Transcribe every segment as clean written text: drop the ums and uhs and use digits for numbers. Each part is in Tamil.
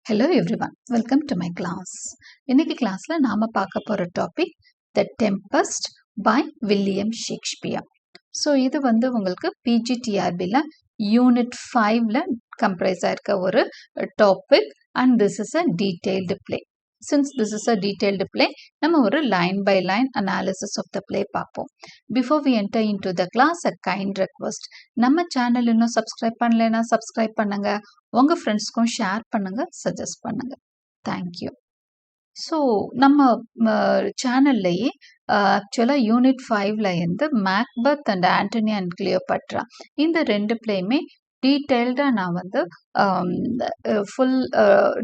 Hello everyone, welcome to my class. இன்னைக்கு கிளாஸ்ல நாம பார்க்க போற topic The Tempest by William Shakespeare. So இது வந்து உங்களுக்கு PGTRBல யூனிட் 5ல கம்ப்ரைஸ் ஆயிருக்க ஒரு topic and this is a detailed play. Since this is a detailed play, நம்ம ஒரு line by line analysis of the play பார்ப்போம். Before we enter into the class, a kind request. நம்ம சேனல் இன்னும் சப்ஸ்கிரைப் பண்ணலைன்னா சப்ஸ்கிரைப் பண்ணுங்க, உங்க ஃப்ரெண்ட்ஸ்க்கும் ஷேர் பண்ணுங்க, சஜஸ்ட் பண்ணுங்க. தேங்க்யூ. ஸோ நம்ம சேனல்லையே ஆக்சுவலாக யூனிட் 5ல இருந்து Macbeth and Antony and Cleopatra இந்த ரெண்டு பிளேயுமே டீட்டெயில்டாக நான் வந்து full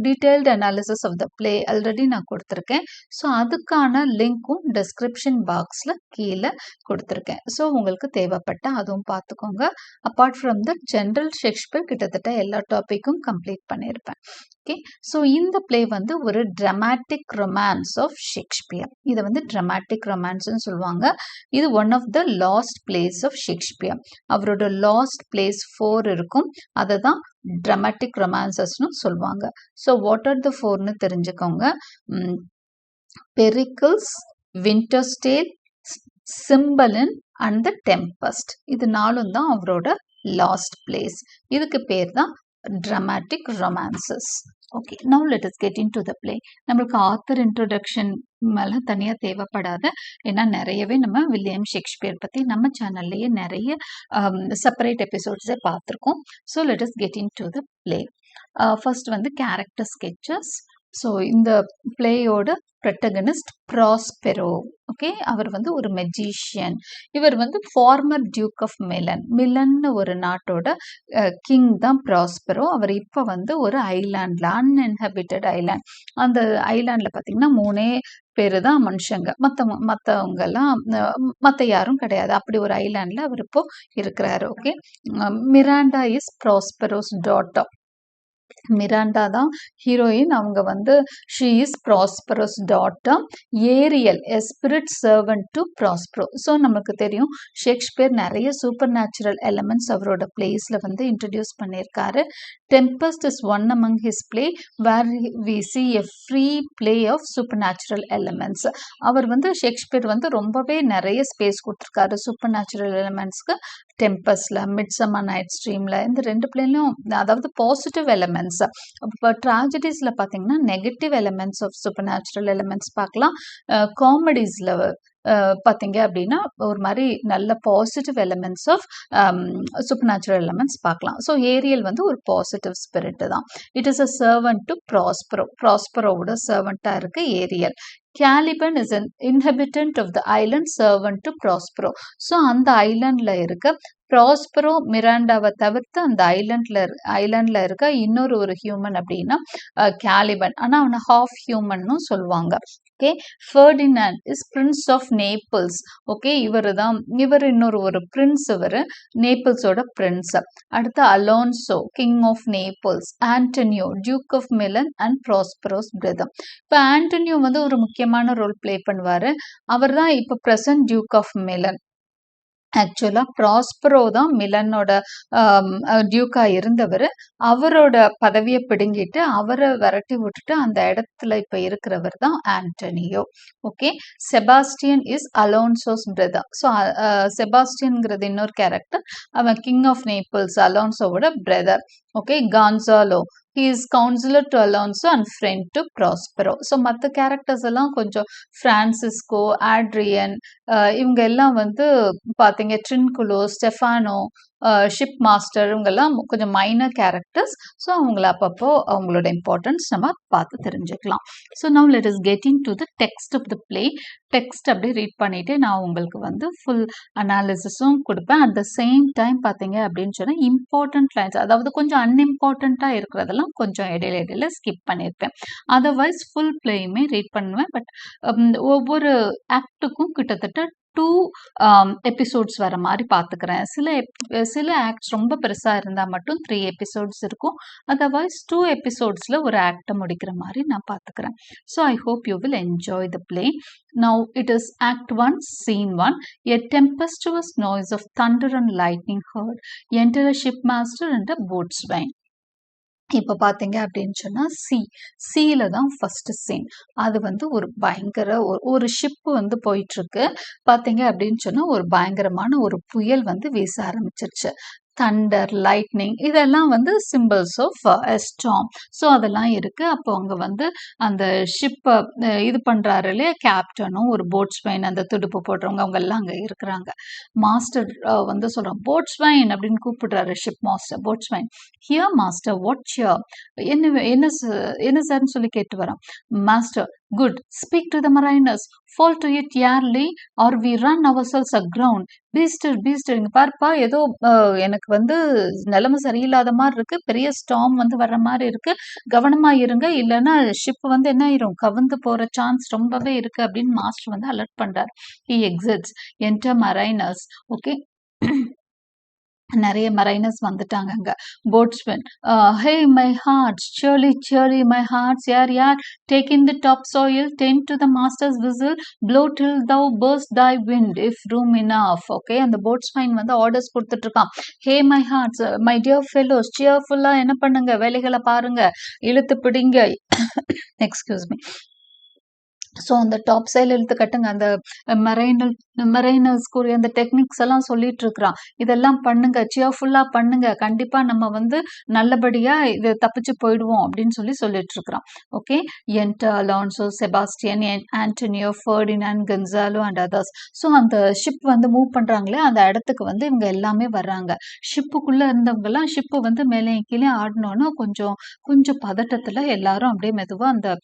detailed analysis of the play already நான் கொடுத்துருக்கேன். ஸோ அதுக்கான லிங்க்கும் டிஸ்கிரிப்ஷன் பாக்ஸில் கீழே கொடுத்துருக்கேன். ஸோ உங்களுக்கு தேவைப்பட்ட அதுவும் பார்த்துக்கோங்க. Apart from the general Shakespeare கிட்டத்தட்ட எல்லா டாப்பிக்கும் கம்ப்ளீட் பண்ணியிருப்பேன். ஓகே, ஸோ இந்த பிளே வந்து ஒரு ட்ராமாட்டிக் ரொமான்ஸ் ஆஃப் ஷேக்ஸ்பியர். இதை வந்து ட்ராமாட்டிக் ரொமான்ஸ்னு சொல்லுவாங்க. இது one of the last plays of Shakespeare. அவரோட லாஸ்ட் பிளேஸ் 4 இருக்கும், அதை தான் ட்ராமாட்டிக் ரொமான்சஸ்னு சொல்லுவாங்க. ஸோ வாட் ஆர் த 4ன்னு தெரிஞ்சுக்கோங்க. Pericles, Winter's Tale, Cymbeline and the Tempest. இது 4ம் தான் அவரோட லாஸ்ட் பிளேஸ். இதுக்கு பேர் தான் dramatic romances. Okay, now let us get into the play. நம்மளுக்கு ஆத்தர் இன்ட்ரோடக்ஷன் மேலே தனியாக தேவைப்படாது. ஏன்னா நிறையவே நம்ம வில்லியம் ஷேக்ஸ்பியர் பற்றி நம்ம சேனல்லையே நிறைய செப்பரேட் எபிசோட்ஸே பார்த்துருக்கோம். So let us get into the play. First வந்து கேரக்டர் ஸ்கெச்சஸ். ஸோ இந்த பிளேயோட ப்ரொட்டகனிஸ்ட் ப்ராஸ்பெரோ. ஓகே, அவர் வந்து ஒரு மெஜிஷியன். இவர் வந்து ஃபார்மர் டியூக் ஆஃப் மிலன். மிலன்னு ஒரு நாட்டோட கிங் தான் ப்ராஸ்பெரோ. அவர் இப்போ வந்து ஒரு ஐலாண்டில், அன்இன்ஹபிட்டட் ஐலாண்ட், அந்த ஐலாண்டில் பார்த்தீங்கன்னா 3 பேர் தான் மனுஷங்க, மற்றவங்கெல்லாம் மற்ற யாரும் கிடையாது. அப்படி ஒரு ஐலாண்டில் அவர் இப்போ இருக்கிறாரு. Okay, Miranda is Prospero's daughter. Miranda தான் ஹீரோயின். அவங்க வந்து she is Prospero's daughter. Ariel a spirit servant to Prospero. So நமக்கு தெரியும் ஷேக்ஸ்பியர் நிறைய சூப்பர் நேச்சுரல் எலமெண்ட்ஸ் அவரோட பிளேஸில் வந்து இன்ட்ரடியூஸ் பண்ணியிருக்காரு. Tempest is one among his play where we see a free play of super natural elements. அவர் வந்து ஷேக்ஸ்பியர் வந்து ரொம்பவே நிறைய ஸ்பேஸ் கொடுத்துருக்காரு சூப்பர் நேச்சுரல் எலமெண்ட்ஸ்க்கு. டெம்பஸ்ட்ல, மிட்சம்மர் நைட்ஸ் ட்ரீம்ல, இந்த 2 பிளேலையும் அதாவது பாசிட்டிவ் எலமெண்ட்ஸ். இப்போ ட்ராஜடிஸ்ல பார்த்தீங்கன்னா negative elements of super natural elements பார்க்கலாம். காமெடிஸ்ல பார்த்தீங்க அப்படின்னா ஒரு மாதிரி நல்ல positive elements of super natural elements பார்க்கலாம். ஸோ ஏரியல் வந்து ஒரு பாசிட்டிவ் ஸ்பிரிட் தான். It is a servant to Prospero. ப்ராஸ்பரோவோட சர்வெண்ட்டாக இருக்கு Ariel. Caliban is an inhabitant of the island, servant to Prospero. So அந்த ஐலாண்டில் இருக்க ப்ராஸ்பரோ மிராண்டாவை தவிர்த்து அந்த ஐலாண்டில் இருக்க இன்னொரு ஹியூமன் அப்படின்னா கேலிபன். ஆனால் அவனை ஹாஃப் ஹியூமன்னு சொல்லுவாங்க. Okay, Ferdinand is prince of Naples. Okay, இவர் இன்னொரு பிரின்ஸ். இவர் நேபிள்ஸோட பிரின்ஸ். அடுத்து Alonso king of Naples. Antonio duke of Milan and Prospero's brother. இப்போ ஆண்டனியோ வந்து ஒரு முக்கியமான ரோல் பிளே பண்ணுவார். அவர் தான் இப்போ ப்ரெசன்ட் டியூக் ஆஃப் மிலன். ஆக்சுவலாக ப்ராஸ்பரோ தான் மிலனோட டியூக்காக இருந்தவர். அவரோட பதவியை பிடுங்கிட்டு அவரை விரட்டி விட்டுட்டு அந்த இடத்துல இப்போ இருக்கிறவர் தான் Antonio. Okay, Sebastian is Alonso's brother. So செபாஸ்டியன்ங்கிறது இன்னொரு கேரக்டர். அவன் கிங் ஆஃப் நேபிள்ஸ், அலோன்சோவோட brother. Okay, Gonzalo he is counselor to Alonso and friend to Prospero. So மற்ற கேரக்டர்ஸ் எல்லாம் கொஞ்சம் ஃப்ரான்சிஸ்கோ, ஆட்ரியன், இவங்க எல்லாம் வந்து பார்த்தீங்க, ட்ரின்குலோ, ஸ்டெஃபானோ, ஷிப் மாஸ்டர், இவங்கெல்லாம் கொஞ்சம் மைனர் கேரக்டர்ஸ். ஸோ அவங்கள அப்பப்போ அவங்களோட இம்பார்ட்டன்ஸ் நம்ம பார்த்து தெரிஞ்சுக்கலாம். So now let us get into the text of the play. Text அப்படியே ரீட் பண்ணிவிட்டு நான் உங்களுக்கு வந்து ஃபுல் அனாலிசிஸும் கொடுப்பேன். அட் த சேம் டைம் பார்த்தீங்க அப்படின்னு சொன்னால் இம்பார்ட்டன்ட் லைன்ஸ், அதாவது கொஞ்சம் அன்இம்பார்ட்டண்ட்டாக இருக்கிறதெல்லாம் கொஞ்சம் இடையில ஸ்கிப் பண்ணியிருப்பேன். அதர்வைஸ் ஃபுல் பிளேயுமே ரீட் பண்ணுவேன். பட் ஒவ்வொரு ஆக்டுக்கும் கிட்டத்தட்ட 2 எபிசோட்ஸ் வர மாதிரி பார்த்துக்கிறேன். சில ஆக்ட்ஸ் ரொம்ப பெருசாக இருந்தால் மட்டும் 3 எபிசோட்ஸ் இருக்கும். அதர்வைஸ் 2 எபிசோட்ஸில் ஒரு ஆக்டை முடிக்கிற மாதிரி நான் பார்த்துக்கிறேன். So I hope you will enjoy the play. Now it is act 1, scene 1. A tempestuous noise of thunder and lightning heard. Enter a shipmaster and a boatswain. இப்போ பார்த்தீங்க அப்படின்னு சொன்னா சீல தான் ஃபர்ஸ்ட் சீன். அது வந்து ஒரு பயங்கர ஒரு ஷிப் வந்து போயிட்டுருக்கு. பார்த்தீங்க அப்படின்னு சொன்னா ஒரு பயங்கரமான ஒரு புயல் வந்து வீச ஆரம்பிச்சிருச்சு. தண்டர், லைட்னிங் இதெல்லாம் வந்து சிம்பிள்ஸ் ஆஃப் ஸ்டார்ம். ஸோ அதெல்லாம் இருக்கு. அப்போ அங்க வந்து அந்த ஷிப்ப இது பண்றாரு இல்லையா கேப்டனும், ஒரு போட்ஸ்வைன் அந்த துடுப்பு போடுறவங்க அவங்க எல்லாம் அங்க இருக்கிறாங்க. மாஸ்டர் வந்து சொல்றான், "போட்ஸ்வைன்" அப்படின்னு கூப்பிடுறாரு ship master. Boatswain, "here master, what here?" என்ன என்ன என்ன சார்ன்னு சொல்லி கேட்டு வரான். Master, "good, speak to the mariners, fall to it early or we run ourselves aground." பீஸ்டர் பீஸ்டர் இங்க பாருப்பா, ஏதோ எனக்கு வந்து நிலைமை சரியில்லாத மாதிரி இருக்கு, பெரிய ஸ்டார்ம் வந்து வர்ற மாதிரி இருக்கு, கவனமா இருங்க, இல்லைன்னா ஷிப் வந்து என்ன ஆயிரும், கவுந்து போற சான்ஸ் ரொம்பவே இருக்கு அப்படின்னு மாஸ்டர் வந்து அலர்ட் பண்றாரு. He exits, enter mariners. Okay, நிறைய மரைனர்ஸ் வந்துட்டாங்க அங்க. Boatsman, "hey my hearts, surely cheery my hearts, யார் take in the topsoil, tend to the master's whistle, blow till thou burst thy wind, if room enough." Okay, அந்த போட்ஸ்மேன் வந்து ஆர்டர்ஸ் கொடுத்துட்டு இருக்கான். "Hey my hearts, my dear fellows, சியர்ஃபுல்லா என்ன பண்ணுங்க, வேலைகளை பாருங்க, இழுத்து பிடிங்க." Excuse me. ஸோ அந்த டாப் சைடில் இழுத்து கட்டுங்க. அந்த மரைனர்ஸ்க்குரிய அந்த டெக்னிக்ஸ் எல்லாம் சொல்லிட்டு இருக்கிறான். இதெல்லாம் பண்ணுங்க, சியர்ஃபுல்லாக பண்ணுங்க, கண்டிப்பாக நம்ம வந்து நல்லபடியாக இது தப்பிச்சு போயிடுவோம் அப்படின்னு சொல்லிட்டு இருக்கிறான். Okay, enter Alonso, Sebastian, Antonio, Ferdinand, Gonzalo and others. So அந்த ஷிப் வந்து மூவ் பண்ணுறாங்களே அந்த இடத்துக்கு வந்து இவங்க எல்லாமே வர்றாங்க. ஷிப்புக்குள்ளே இருந்தவங்கலாம் ஷிப்பு வந்து மேலே கீழே ஆடினோன்னா கொஞ்சம் பதட்டத்தில் எல்லாரும் அப்படியே மெதுவாக அந்த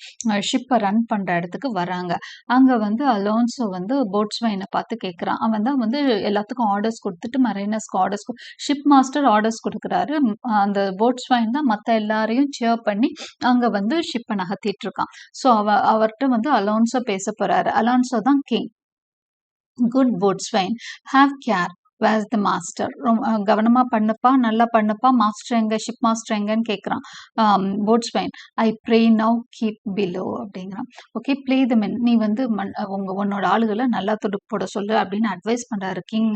ஷிப்பை ரன் பண்ணுற இடத்துக்கு வராங்க. அங்க வந்து அலோன்சோ வந்து போட்ஸ்வைனை பார்த்து கேட்குறான். அவன் தான் வந்து எல்லாத்துக்கும் ஆர்டர்ஸ் கொடுத்துட்டு மரைனர்ஸ்க்கு ஷிப் மாஸ்டர் ஆர்டர்ஸ் கொடுக்குறாரு. அந்த போட்ஸ்வைன் தான் மற்ற எல்லாரையும் சேர் பண்ணி அங்க வந்து ஷிப்பை நகர்த்திட்டு இருக்கான். ஸோ அவர்கிட்ட வந்து அலோன்சோ பேச போறாரு. அலோன்சோ தான் king. "Good boatswain, have care, where's the master." கவனமா பண்ணுப்பா, நல்லா பண்ணுப்பா, மாஸ்டர் எங்க, ஷிப் மாஸ்டர் எங்கன்னு கேட்குறான். Boatswain, "I pray now keep below." அப்படிங்கிறான். ஓகே, ப்ளே த மென், நீ வந்து உன்னோட ஆளுகளை நல்லா துடுப்பு போட சொல்லு அப்படின்னு அட்வைஸ் பண்றாரு கிங்.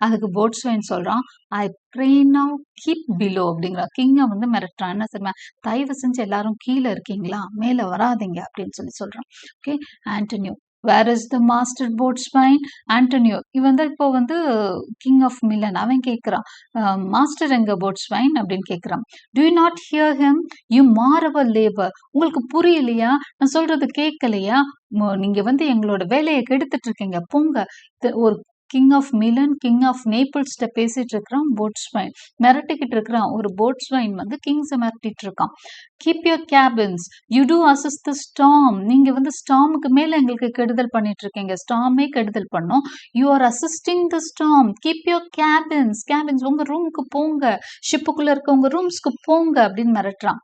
அதுக்கு போட்ஸ்வைன் சொல்றான், "ஐ ப்ரே நவ் கீப் பிலோ." அப்படிங்கிறான். கிங்கை வந்து மிரட்டுறான். என்ன தெரியுமா, "தயவு செஞ்சு எல்லாரும் கீழே இருக்கீங்களா, மேலே வராதிங்க" அப்படின்னு சொல்றான். Okay, Antonio, "where is the master boatswain?" Antonio, இவன் தான் இப்போ வந்து கிங் ஆஃப் மிலன். அவன் கேட்குறான், "மாஸ்டர் எங்க போட்ஸ்வைன்?" அப்படின்னு கேட்குறான். "To you not here him, you மார் அவர் லேபர்." உங்களுக்கு புரியலையா, நான் சொல்றது கேட்கலையா, நீங்க வந்து எங்களோட வேலையை கெடுத்துட்டு இருக்கீங்க, போங்க. ஒரு king of Milan, king of நேபிள்ஸ்ட பேசிட்டு இருக்கிறான் போட்ஸ்வைன், மிரட்டிக்கிட்டு இருக்கிறான். ஒரு போட்ஸ்வைன் வந்து கிங்ஸை மிரட்டிட்டு இருக்கான். "Keep your cabins, you do assist the storm." நீங்க வந்து ஸ்டார்முக்கு மேல எங்களுக்கு கெடுதல் பண்ணிட்டு இருக்கீங்க, ஸ்டார்மே கெடுதல் பண்ணோம். "You are assisting the storm, keep your cabins, உங்க ரூமுக்கு போங்க, ஷிப்புக்குள்ள இருக்க உங்க ரூம்ஸ்க்கு போங்க" அப்படின்னு மிரட்டுறான்.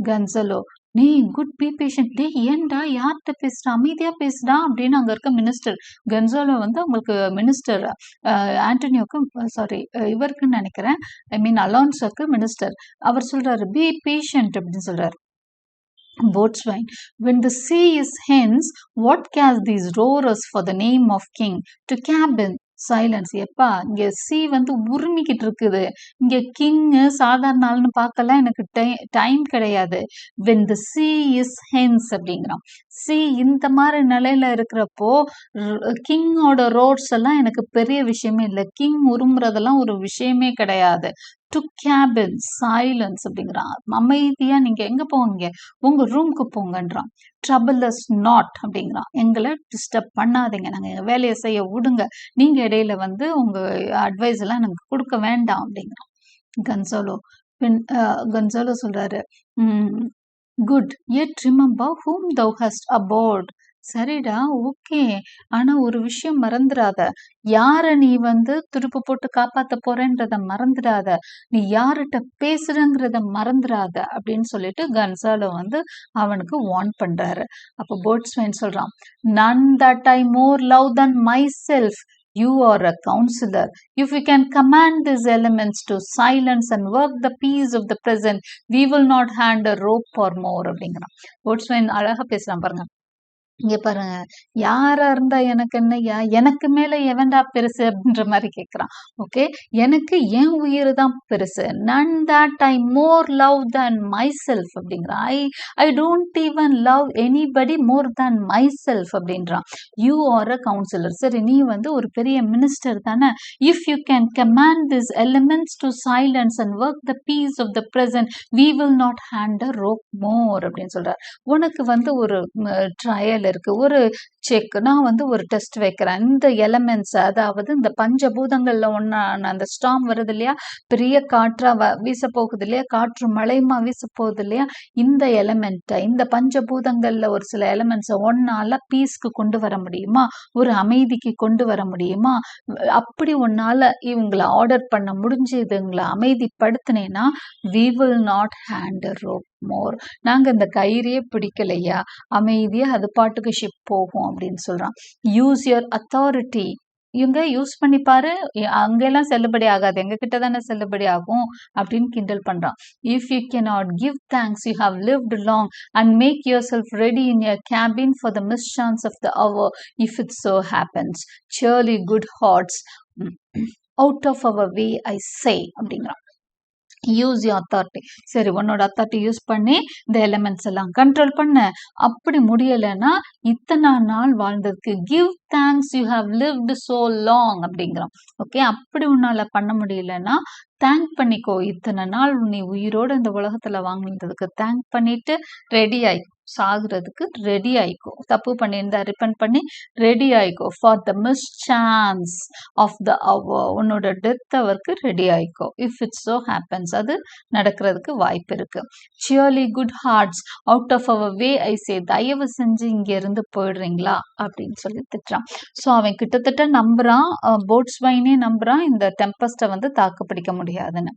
கன்சலோ, "நீ குட் பி பேஷண்ட், டே ஏன்டா யார்கிட்ட பேசுறா, அமைதியா பேசுடா" அப்படின்னு அங்க இருக்க மினிஸ்டர் கன்சோலோ வந்து உங்களுக்கு மினிஸ்டர் ஆண்டனியோக்கு, சாரி இவருக்குன்னு நினைக்கிறேன், ஐ மீன் அலான்சோக்கு மினிஸ்டர். அவர் சொல்றாரு, "பி பேஷண்ட்" அப்படின்னு சொல்றாரு. Boatswain, "When the sea is hence, what cares these roarers for the name of king? To cabin, silence." எப்பா, இங்க சி வந்து உருமிக்கிட்டு இருக்குது, இங்க கிங்கு சாதாரண ஆள்னு பார்க்கலாம், எனக்கு டைம் கிடையாது. "When the sea is hence" அப்படிங்கிறான். சி இந்த மாதிரி நிலையில இருக்கிறப்போ கிங்கோட ரோட்ஸ் எல்லாம் எனக்கு பெரிய விஷயமே இல்லை, கிங் உருமுறதெல்லாம் ஒரு விஷயமே கிடையாது. "டு கேபின், சைலன்ஸ்" அப்படிங்கிறான். அமைதியா நீங்க எங்க போவீங்க, உங்க ரூமுக்கு போங்கன்றான். "ட்ரபிள் அஸ் நாட்" அப்படிங்கிறான். எங்களை டிஸ்டர்ப் பண்ணாதீங்க, நாங்கள் எங்கள் வேலையை செய்ய விடுங்க, நீங்கள் இடையில வந்து உங்கள் அட்வைஸ் எல்லாம் எனக்கு கொடுக்க வேண்டாம் அப்படிங்கிறான். கன்சோலோ கன்சோலோ சொல்றாரு, "good, yet remember whom thou hast aboard." சரிடா, ஓகே, ஆனா ஒரு விஷயம் மறந்துடாத, யார நீ வந்து துடுப்பு போட்டு காப்பாத்த போறேன்றத மறந்துடாத, நீ யார்கிட்ட பேசுறங்கிறத மறந்துடாத அப்படின்னு சொல்லிட்டு கன்சாலோ வந்து அவனுக்கு வார்ன் பண்றாரு. அப்போ போட்ஸ்வைன் சொல்றான், "None that I more love than myself. You are a counselor. If we can command these elements to silence and work the peace of the present, we will not hand a rope or more." அப்படிங்கிறான். போட்ஸ்வைன் அழகா பேசுறான் பாருங்க. இங்க பாருங்க, யாரா இருந்தா எனக்கு என்னய்யா? எனக்கு மேல எவன்டா பெருசு? அப்படின்ற மாரி கேட்குறான். ஓகே. எனக்கு என் உயிரு தான் பெருசு. None that I more love than myself அப்படிங்கிறான். I don't even love anybody more than myself அப்படின்றான். You are a councillor. சரி, நீ வந்து ஒரு பெரிய மினிஸ்டர் தானே. If you can command this elements to silence and work the peace of the present we will not hand a rope more அப்படின்னு சொல்றார். உனக்கு வந்து ஒரு ட்ரையல் இருக்கு, ஒரு செக், நான் வந்து ஒரு டெஸ்ட் வைக்கிறேன். இந்த எலமெண்ட்ஸ், அதாவது இந்த பஞ்சபூதங்கள்ல ஒன்னான அந்த ஸ்டார்ம் வருது இல்லையா, பெரிய காற்றா வீச போகுது இல்லையா, காற்று மழைமா வீச போகுது இல்லையா, இந்த எலமெண்ட்டை, இந்த பஞ்சபூதங்கள்ல ஒரு சில எலமெண்ட்ஸை ஒன்னால பீஸ்க்கு கொண்டு வர முடியுமா, ஒரு அமைதிக்கு கொண்டு வர முடியுமா? அப்படி ஒன்னால இவங்களை ஆர்டர் பண்ண முடிஞ்சு இதுங்களை அமைதிப்படுத்தினேன்னா we will not hand a rope more. நாங்க இந்த கயிறையே பிடிக்கலையா, அமைதியா அது பாட்டுக்கு ஷிப் போகும் அப்படின்னு சொல்றான். Use your authority. இவங்க யூஸ் பண்ணி பாரு, அங்கெல்லாம் செல்லுபடி ஆகாது, எங்க கிட்ட தானே செல்லுபடி ஆகும் அப்படின்னு கிண்டல் பண்றான். If you cannot give thanks you have lived long and make yourself ready in your cabin for the mischance of the hour if it so happens. Surely good hearts out of our way I say அப்படிங்கிறான். Use you authority. சரி, உன்னோட அத்தாரிட்டி யூஸ் பண்ணி இந்த எலிமெண்ட்ஸ் எல்லாம் கண்ட்ரோல் பண்ண. அப்படி முடியலைன்னா இத்தனை நாள் வாழ்ந்ததுக்கு give thanks you have lived so long அப்படிங்கிறோம். ஓகே, அப்படி உன்னால பண்ண முடியலன்னா தேங்க் பண்ணிக்கோ. இத்தனை நாள் நீ உயிரோட இந்த உலகத்துல வாழ்ந்ததுக்கு தேங்க் பண்ணிட்டு ரெடி ஆயிக்கோ, சாகுறதுக்கு ரெடி ஆயிக்கோ. தப்பு பண்ணியிருந்தா ரிப்பன் பண்ணி ரெடி ஆயிக்கோ. For the mischance of the hour, உன்னோட டெத் அவருக்கு ரெடி ஆயிக்கோ. இஃப் இட் சோ ஹேப்பன்ஸ், அது நடக்கிறதுக்கு வாய்ப்பு இருக்கு. Cheerly good hearts out of our way I say, தயவு செஞ்சு இங்க இருந்து போயிடுறீங்களா அப்படின்னு சொல்லி திட்டுறான். ஸோ அவன் கிட்டத்தட்ட நம்புறான், போட்ஸ்வைனே நம்புறான் இந்த டெம்பஸ்டை வந்து தாக்கு பிடிக்க முடியாதுன்னு.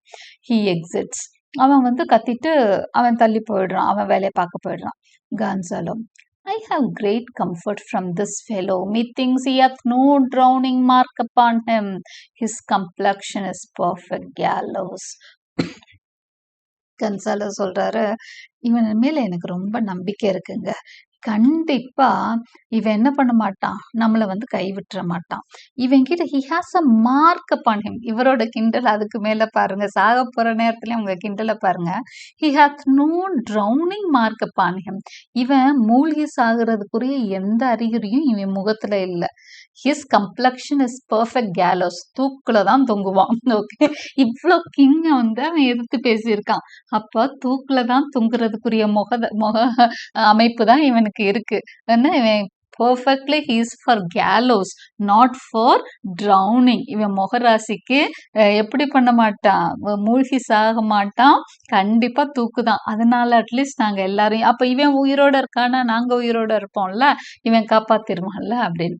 He exits. அவன் வந்து கத்திட்டு அவன் தள்ளி போயிடுறான், அவன் வேலையை பார்க்க போயிடுறான். Gonzalo, I have great comfort from this fellow. Methinks he hath no drowning mark upon him. His complexion is perfect gallows. கன்சாலோ சொல்றாரு, இவன் மேல எனக்கு ரொம்ப நம்பிக்கை இருக்குங்க. கண்டிப்பா இவன் என்ன பண்ண மாட்டான், நம்மள வந்து கைவிட்டுற மாட்டான். இவன் கிட்ட he has a mark upon him. இவரோட கிண்டல் அதுக்கு மேல பாருங்க, சாக போற நேரத்துல உங்க கிண்டலை பாருங்க. he hath no drowning mark upon him. இவன் மூழ்கி சாகுறதுக்குரிய எந்த அறிகுறியும் இவன் முகத்துல இல்ல. his complexion is perfect gallows. தூக்குல தான் தொங்குவான். ஓகே, இவ்வளோ கிங்க வந்து அவன் எதிர்த்து பேசியிருக்கான். அப்ப தூக்குல தான் தொங்குறதுக்குரிய முக அமைப்பு தான் இவனுக்கு இருக்கு. இவன் perfectly he is for gallows not for drowning. இவன் முகராசிக்கு எப்படி பண்ண மாட்டான், மூழ்கி சாக மாட்டான், கண்டிப்பா தூக்குதான். அதனால அட்லீஸ்ட் நாங்க எல்லாரையும், அப்ப இவன் உயிரோட இருக்கானா நாங்க உயிரோட இருப்போம்ல, இவன் காப்பாத்திருவான்ல அப்படின்னு.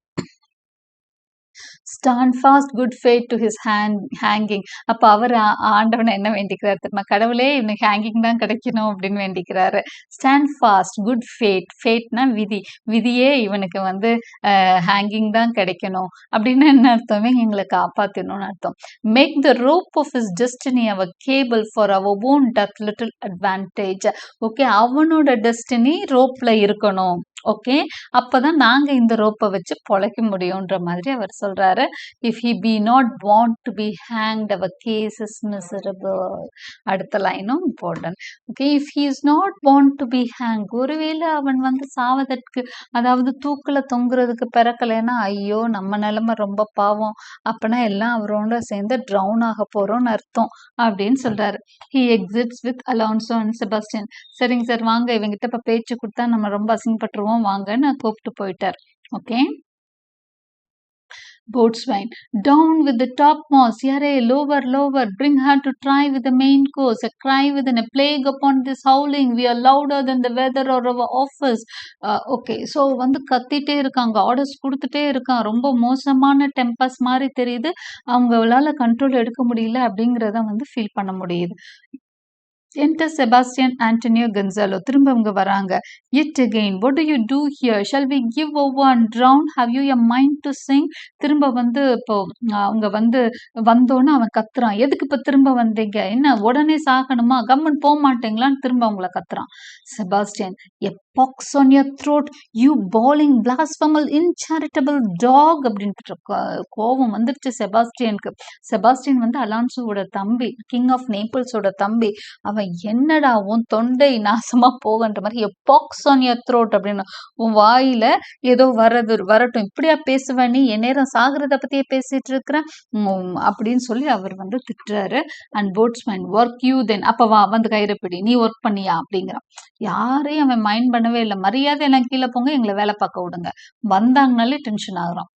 Stand fast good fate to his hanging. அப்போ அவர் ஆண்டவனை என்ன வேண்டிக்கிறார் தெரியுமா, கடவுளே இவனுக்கு ஹேங்கிங் தான் கிடைக்கணும் அப்படின்னு வேண்டிக்கிறாரு. ஸ்டாண்ட் ஃபாஸ்ட் குட் ஃபேட், ஃபேட்னா விதி, விதியே இவனுக்கு வந்து ஹேங்கிங் தான் கிடைக்கணும் அப்படின்னு என்ன அர்த்தம், எங்களை காப்பாற்றணும்னு அர்த்தம். Make the rope of his destiny our cable for our own death little advantage. Okay, அவனோட டெஸ்டினி ரோப்ல இருக்கணும். ஓகே, அப்பதான் நாங்க இந்த ரோப்பை வச்சு பொழைக்க முடியும்ன்ற மாதிரி அவர் சொல்றாரு. If he be not want to be hanged our case is miserable. அடுத்த லைனும் important. Okay, if he is not want to be hang, ஒருவேளை அவன் வந்து சாவதற்கு, அதாவது தூக்குல தொங்குறதுக்கு பிறக்கலைன்னா ஐயோ நம்ம நிலைமை ரொம்ப பாவம், அப்பனா எல்லாம் அவரோட சேர்ந்து ட்ரவுன் ஆக போறோம்னு அர்த்தம் அப்படின்னு சொல்றாரு. He exits with Alonso and Sebastian. சரிங்க சார் வாங்க, இவங்கிட்ட இப்ப பேச்சு கொடுத்தா நம்ம ரொம்ப அசிங்கப்பட்டுருவோம், வாங்கன்னு கூப்பிட்டு போயிட்டார். Okay, boatswain, down with the topmost, yare, lower, lower, bring her to try with the main course, a cry within a plague upon this howling, we are louder than the weather or our office. Okay, so வந்து கத்திட்டே இருக்காங்க, ஆர்டர்ஸ் கொடுத்துட்டே இருக்கான், ரொம்ப மோசமான டெம்பஸ் மாதிரி தெரியுது, அவங்களால கண்ட்ரோல் எடுக்க முடியல அப்படிங்கிறத வந்து ஃபீல் பண்ண முடியுது. Enter Sebastian Antonio Gonzalo. திரும்ப அவங்க வராங்க. Yet again, what do you do here? Shall we give over and drown? Have you a mind to sing? திரும்ப வந்து இப்போ அவங்க வந்து வந்தோன்னு அவன் கத்துறான். எதுக்கு இப்ப திரும்ப வந்தீங்க, என்ன உடனே சாகணுமா, கம்மன் போக மாட்டீங்களான்னு திரும்ப அவங்கள கத்துறான். Sebastian, pox on your throat, you bawling blasphemous incharitable dog அப்படின்ட்டு கோபம் வந்துருச்சு செபாஸ்டியனுக்கு. செபாஸ்டியன் வந்து அலான்சோவோட தம்பி, கிங் ஆஃப் நேபிள்ஸோட தம்பி. அவன் என்னடா உன் தொண்டை நாசமா போகன்ற மாதிரி பாக்ஸ் ஆன் யர் த்ரோட் அப்படின்னு, உன் வாயில ஏதோ வரட்டும், இப்படியா பேசுவ நீ, என் நேரம் சாகிறத பத்தியே பேசிட்டு இருக்கிற அப்படின்னு சொல்லி அவர் வந்து திட்டுறாரு. அண்ட் போட்ஸ்மேன் ஒர்க் யூ தென், அப்ப வா வந்து கயிறுப்பிடி, நீ ஒர்க் பண்ணியா அப்படிங்கிறான். யாரையும் அவன் மைண்ட் பண்ணவே இல்லை. மரியாதை எல்லாம் கீழே போங்க, எங்களை வேலை பார்க்க விடுங்க. வந்தாங்கனாலே tension ஆகுறான்.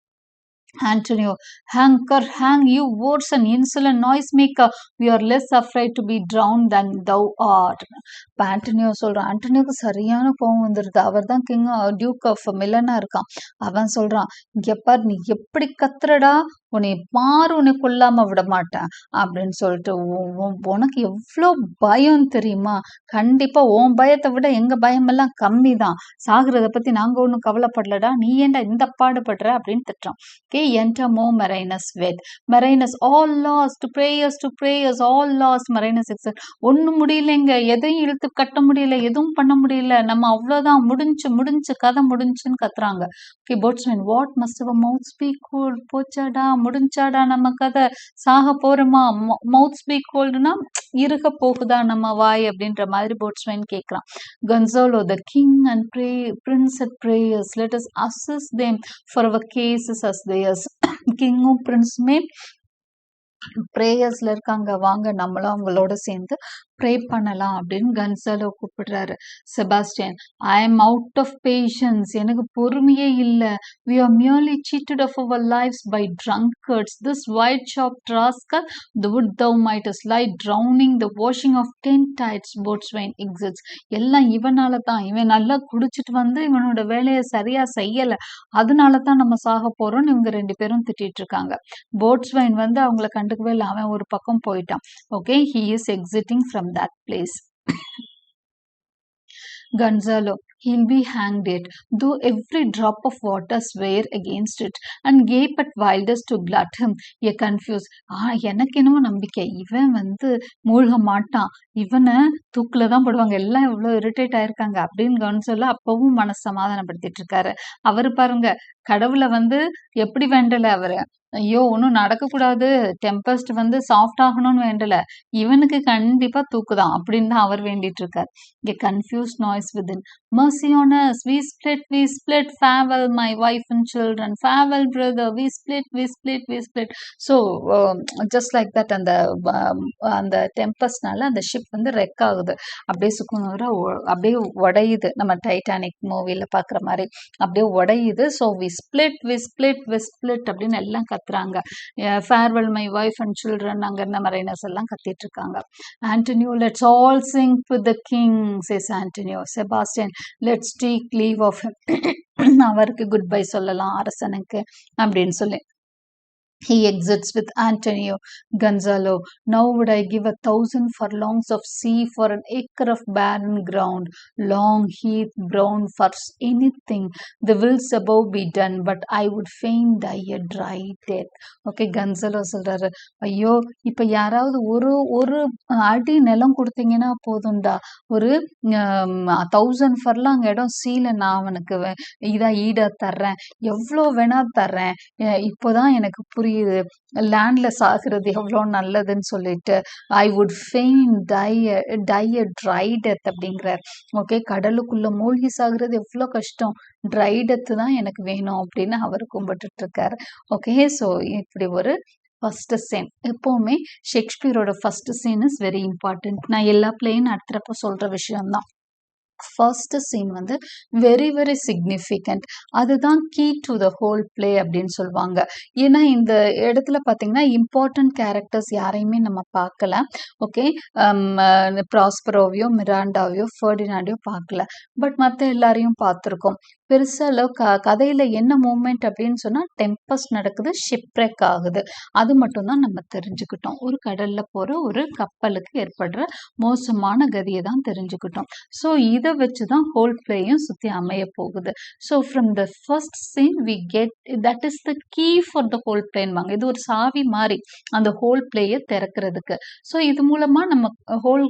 Antonio, hang, you words and insolent noisemaker. We are less afraid to be drowned than thou art. இப்போ ஆண்டனியோ சொல்றான். ஆண்டனியோக்கு சரியான கோவம் வந்துடுது. அவர் தான் கிங் டியூக் ஆஃப் மிலனா இருக்கான். அவன் சொல்றான், இங்க பார், நீ எப்படி கத்துறடா, உன்னை பாரு, உன்னை கொல்லாம விட மாட்டேன் அப்படின்னு சொல்லிட்டு, உனக்கு எவ்வளோ பயம் தெரியுமா, கண்டிப்பா உன் பயத்தை விட எங்க பயம் எல்லாம் கம்மி தான், சாகுறத பத்தி நாங்க ஒன்றும் கவலைப்படலடா, நீ ஏன்டா இந்த பாடுபடுற அப்படின்னு திட்டுறான். Okay, enter more Marinus with Marinus, all lost, prayers, all lost. Marinus ஒன்னும் முடியலைங்க, எதையும் இழுத்து கட்ட முடியல, எதுவும் பண்ண முடியல, நம்ம அவ்வளவுதான், முடிஞ்சு கதை முடிஞ்சுன்னு கத்துறாங்க. Okay, boatsman, what must our mouth speak cold? போச்சாடா, முடிஞ்சாடா நம்ம கதை, சாக போறோமா, மவுத் ஸ்பீக் கோல்டுனா இருக போகுதா நம்ம வாய் அப்படின்ற மாதிரி போட்ஸ்மேன் கேட்கிறான். Gonzalo, the king and prince at prayers, let us assist them for our cases as theirs. கிங்கும் பிரின்ஸுமே பிரேயர்ஸ்ல இருக்காங்க, வாங்க நம்மளும் அவங்களோட சேர்ந்து ப்ரே பண்ணலாம் அப்படின்னு கன்சாலோ கூப்பிடுறாரு. Sebastian, I am out of patience, எனக்கு பொறுமையே இல்லை. we are merely cheated of our lives by drunkards. This white-chopped rascal, the would thou mightest lie drowning the washing of 10 tides. Boatswain exits. எல்லாம் இவனால தான், இவன் நல்லா குடிச்சிட்டு வந்து இவனோட வேலையை சரியா செய்யல, அதனால தான் நம்ம சாக போறோம்னு இவங்க 2 பேரும் திட்டிட்டு இருக்காங்க. போட்ஸ்வைன் வந்து அவங்கள கண்டுக்கவே இல்லை, அவன் ஒரு பக்கம் போயிட்டான். Okay, he is exiting from that place. Gonzalo, he'll be hanged yet, though every drop of water swear against it, and gape at wildest to glut him. A confused, எனக்கு என்னமோ நம்பிக்கை, இவன் வந்து மூழ்க மாட்டான், இவனை தூக்கில தான் போடுவாங்க, எல்லாம் எவ்வளோ இரிட்டேட் ஆயிருக்காங்க அப்படின்னு கவுன்சிலர் அப்பவும் மனசு சமாதானப்படுத்திட்டு இருக்காரு. அவரு பாருங்க, கடவுளை வந்து எப்படி வேண்டல அவரு, ஐயோ ஒன்றும் நடக்கக்கூடாது, டெம்பஸ்ட் வந்து சாஃப்ட் ஆகணும்னு வேண்டல, இவனுக்கு கண்டிப்பா தூக்குதான் அப்படின்னு தான் அவர் வேண்டிட்டு இருக்கார். A confused noise within. Mercy on us, we split, farewell my wife and children, farewell brother, we split. So just like that, அந்த டெம்பஸ்ட்னால அந்த ஷிப் வந்து ரெக் ஆகுது, அப்படியே சுக்குநூறா அப்படியே உடையுது, நம்ம டைட்டானிக் மூவில பாக்குற மாதிரி அப்படியே உடையுது. ஸோ we split அப்படின்னு எல்லாம் கத்துறாங்க. farewell my wife and children, அங்க இருந்த மரைனர்ஸ் எல்லாம் கத்திட்டு இருக்காங்க. Antonio, let's all sing with the king, says Antonio. Sebastian, let's take leave of him. அவருக்கு குட் பை சொல்லலாம் அரசனுக்கு அப்படின்னு சொல்லி he exits with Antonio. Gonzalo, now would I give 1,000 furlongs of sea for an acre of barren ground, long heath, brown for anything. The wills above be done, but I would fain die a dry death. Okay, Gonzalo சொல்றாரு, ஐயோ இப்ப யாராவது ஒரு அடி நிலம் கொடுத்தீங்கன்னா போதும்டா, ஒரு 1,000 ஃபர்லாங் இடம் சீல நான் அவனுக்கு இதா ஈடா தர்றேன், எவ்வளோ வேணா தர்றேன், இப்போதான் எனக்கு புரியுது லேண்ட்ல சாகுறது எவ்வளோ நல்லதுன்னு சொல்லிட்டு. I would fain die a dry death அப்படிங்கிறார். ஓகே, கடலுக்குள்ள மூழ்கி சாகுறது எவ்வளோ கஷ்டம், ட்ரை டெத்து தான் எனக்கு வேணும் அப்படின்னு அவர் கும்பிட்டுட்டு இருக்காரு. ஓகே, ஸோ இப்படி ஒரு ஃபர்ஸ்ட் சீன், எப்பவுமே ஷேக்ஸ்பியரோட first scene is very important. நான் எல்லா பிளேயும் நடத்துறப்ப சொல்ற விஷயம்தான். ஃபர்ஸ்ட் சீன் வந்து வெரி வெரி சிக்னிஃபிகண்ட், அதுதான் key to the whole play அப்படின்னு சொல்லுவாங்க. ஏன்னா இந்த இடத்துல பார்த்தீங்கன்னா இம்பார்ட்டன்ட் கேரக்டர்ஸ் யாரையுமே நம்ம பார்க்கல. ஓகே, ப்ராஸ்பரோவையோ மிராண்டாவையோ ஃபெர்டினாண்டையோ பார்க்கல, பட் மற்ற எல்லாரையும் பார்த்துருக்கோம். பெருசாக கதையில என்ன மூமெண்ட் அப்படின்னு சொன்னா டெம்பஸ்ட் நடக்குது, ஷிப்ரெக் ஆகுது, அது மட்டும்தான் நம்ம தெரிஞ்சுக்கிட்டோம். ஒரு கடல்ல போற ஒரு கப்பலுக்கு ஏற்படுற மோசமான கதியை தான் தெரிஞ்சுக்கிட்டோம். ஸோ இது இதை வச்சுதான் ஹோல் பிளேயும் சுத்தி அமைய போகுது. So from the first scene we get that is the key for the whole பிளேன்வாங்க. இது ஒரு சாவி மாதிரி அந்த ஹோல் பிளேயை திறக்கிறதுக்கு. ஸோ இது மூலமா நம்ம ஹோல்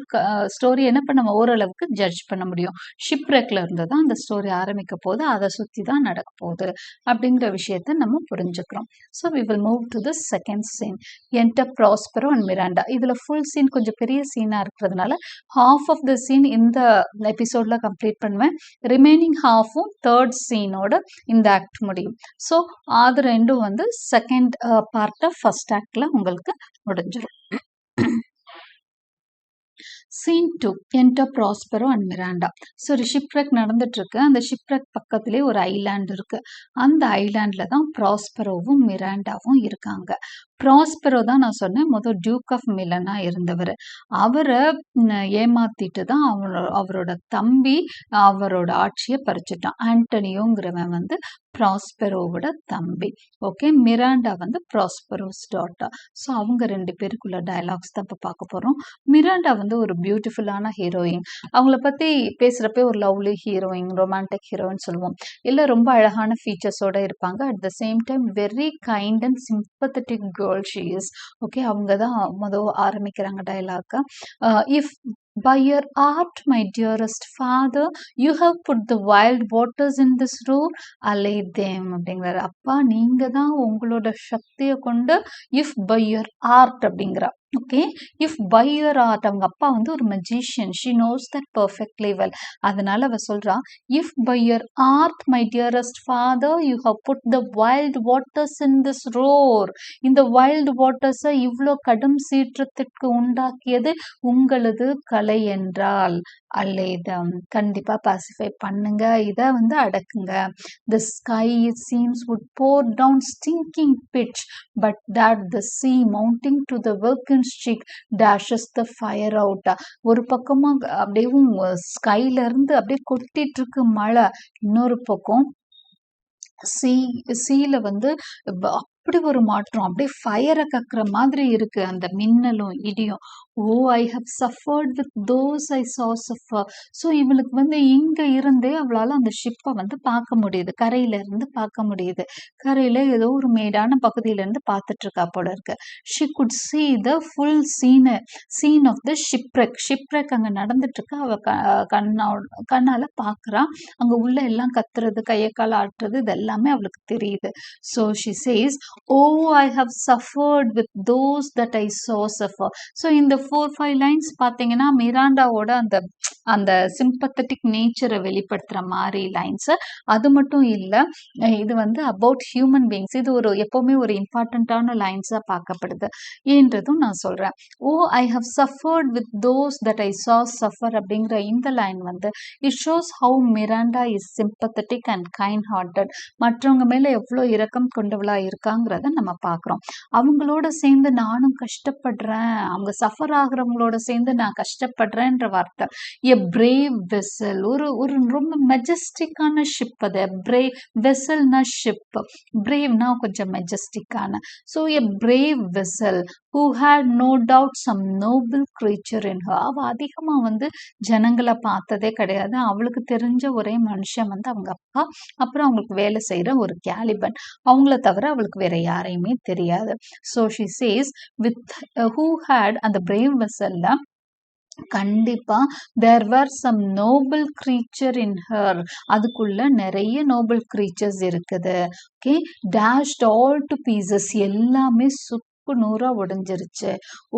ஸ்டோரி என்ன பண்ண நம்ம ஓரளவுக்கு ஜட்ஜ் பண்ண முடியும். ஷிப்ரெக்ல இருந்து தான் அந்த ஸ்டோரி ஆரம்பிக்க போகுது, அதை சுத்தி தான் நடக்க போகுது அப்படிங்கிற விஷயத்த நம்ம புரிஞ்சுக்கிறோம். So we will move to the second scene. Enter Prospero and Miranda. இதுல ஃபுல் சீன் கொஞ்சம் பெரிய சீனா இருக்கிறதுனால ஹாஃப் ஆஃப் த சீன் இந்த எபிசோட்ல கம்ப்ளீட் பண்ணுவேன். ரிமைனிங் ஹாஃபும் தேர்ட் சீனோட இந்த ஆக்ட் முடியும். ஸோ அது ரெண்டும் வந்து செகண்ட் பார்ட் ஆஃப் ஃபர்ஸ்ட் ஆக்ட்ல உங்களுக்கு முடிஞ்சிடும். Scene 2 enter Prospero and Miranda. So ஒரு ஷிப்ரெக் நடந்துட்டு இருக்கு. அந்த ஷிப்ரெக் பக்கத்திலே ஒரு ஐலாண்ட் இருக்கு. அந்த ஐலாண்ட்ல தான் ப்ராஸ்பரோவும் மிராண்டாவும் இருக்காங்க. ப்ராஸ்பரோ தான் நான் சொன்னேன் முதல் டியூக் ஆஃப் மிலனா இருந்தவர். அவரை ஏமாத்திட்டு தான் அவரோட தம்பி அவரோட ஆட்சியை பறிச்சுட்டான். ஆண்டனியோங்கிறவன் வந்து ப்ராஸ்பெரோவோட தம்பி. ஓகே, மிராண்டா வந்து ப்ராஸ்பெரோஸ் டாட்டர். ஸோ அவங்க ரெண்டு பேருக்குள்ள டயலாக்ஸ் தான் இப்போ பார்க்க போகிறோம். மிராண்டா வந்து ஒரு பியூட்டிஃபுல்லான ஹீரோயின். அவங்கள பற்றி பேசுகிறப்ப ஒரு லவ்லி ஹீரோயின், ரொமான்டிக் ஹீரோயின் சொல்லுவோம். இல்லை ரொம்ப அழகான ஃபீச்சர்ஸோட இருப்பாங்க. At the same time very kind and sympathetic girl she is. Okay, அவங்க தான் முதல் ஆரம்பிக்கிறாங்க டயலாக்கா. If by your art, my dearest father, you have put the wild waters in this roar, allay them அப்படிங்கிறாரு. அப்பா நீங்க தான் உங்களோட சக்தியை கொண்டு இஃப் பை யுவர் ஆர்ட் அப்படிங்கிறா. Okay, if by your art, அவங்க அப்பா வந்து ஒரு magician, she knows that perfectly well. அதனால அவ சொல்றா, if by your art my dearest father you have put the wild waters in this roar. இந்த வைல்ட் வாட்டர்ஸை இவ்வளோ கடும் சீற்றத்திற்கு உண்டாக்கியது உங்களது கலை என்றால் அல்லேதம். கண்டிப்பா பாசிஃபை பண்ணுங்க, இதை வந்து அடக்குங்க. The sky it seems would pour down stinking pitch, but that the sea mounting to the Vulcan's cheek dashes the fire out. ஒரு பக்கமா அப்படியே ஸ்கைல இருந்து அப்படியே கொட்டிட்டு இருக்கு மழை, இன்னொரு பக்கம் சீல வந்து அப்படி ஒரு மாற்றம், அப்படியே ஃபயரை கக்குற மாதிரி இருக்கு அந்த மின்னலும் இடியும். Oh I have suffered with those I saw suffer. So இவளுக்கு வந்து இங்க இருந்தே அவளால் அந்த ஷிப்பை வந்து பார்க்க முடியுது, கரையில இருந்து பார்க்க முடியுது. கரையில ஏதோ ஒரு மேடான பகுதியில இருந்து பார்த்துட்டு இருக்கா போல இருக்கு. She could see the full scene of the shipwreck. Shipwreck அங்க நடந்துட்டு இருக்கு. அவ கண்ணால பாக்குறா. அங்க உள்ள எல்லாம் கத்துறது, கையை கால் ஆட்டுறது, இது எல்லாமே அவளுக்கு தெரியுது. So she chase, oh I have suffered with those that I saw suffer. So இந்த 4-5 லைன்ஸ் பார்த்தீங்கன்னா மிராண்டாவோட அந்த சிம்பத்தட்டிக் நேச்சரை வெளிப்படுத்துற மாதிரி லைன்ஸ். அது மட்டும் இல்லை, இது வந்து அபவுட் ஹியூமன் பீயிங்ஸ். இது ஒரு எப்பவுமே ஒரு இம்பார்ட்டண்ட்டான லைன்ஸாக பார்க்கப்படுது என்றதும் நான் சொல்றேன். Oh I have suffered with those that I saw suffer அப்படிங்கிற இந்த லைன் வந்து it shows how Miranda is sympathetic and kind hearted. மற்றவங்க மேல எவ்வளோ இரக்கம் கொண்டவளா இருக்காங்கிறத நம்ம பார்க்குறோம். அவங்களோட சேர்ந்து நானும் கஷ்டப்படுறேன், அவங்க சஃபர் ஆகுறவங்களோட சேர்ந்து நான் கஷ்டப்படுறேன்ற வார்த்தை. எ பிரேவ் வெசல், ஒரு ரொம்ப மெஜஸ்டிக்கான ஷிப். அது பிரேவ் வெசல்னா ஷிப், பிரேவ்னா கொஞ்சம் மெஜஸ்டிக்கான. So a brave vessel who had no doubt some noble creature in her. அவ அதிகமா வந்து ஜனங்களை பார்த்ததே கிடையாது. அவளுக்கு தெரிஞ்ச ஒரே மனுஷன் வந்து அவங்க அப்பா, அப்புறம் அவங்களுக்கு வேலை செய்யற ஒரு கேலிபன். அவங்கள தவிர அவளுக்கு வேற யாரையுமே தெரியாது. So she says with who had, அந்த பிரேவ் வெசல்ல கண்டிப்பா there were some noble creature in her. அதுக்குள்ள நிறைய நோபல் கிரீச்சர்ஸ் இருக்குது. Okay, dashed all to pieces, எல்லாமே நூறா உடைஞ்சிருச்சு.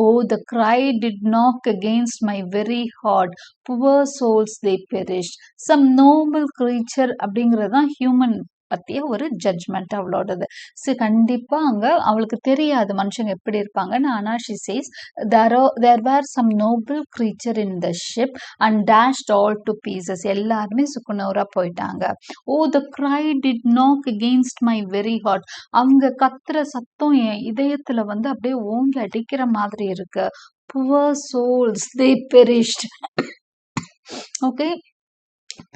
Oh the cry did knock against my very heart, poor souls they perished. Some noble creature அப்படிங்கறதுதான் ஹியூமன் பத்திய ஒரு ஜட்ஜ்மெண்ட் அவளோடது. கண்டிப்பா அங்க அவளுக்கு தெரியாது மனுஷங்க எப்படி இருப்பாங்கன்னு. ஆனா she chase there were some noble creature in the ship and dashed all to pieces. எல்லாருமே சுக்குநூறா போயிட்டாங்க. ஓ the cry did knock against my very heart. அவங்க கத்துற சத்தம் என் இதயத்துல வந்து அப்படியே ஓங்கி அடிக்கிற மாதிரி இருக்கு. poor souls they perished. Okay,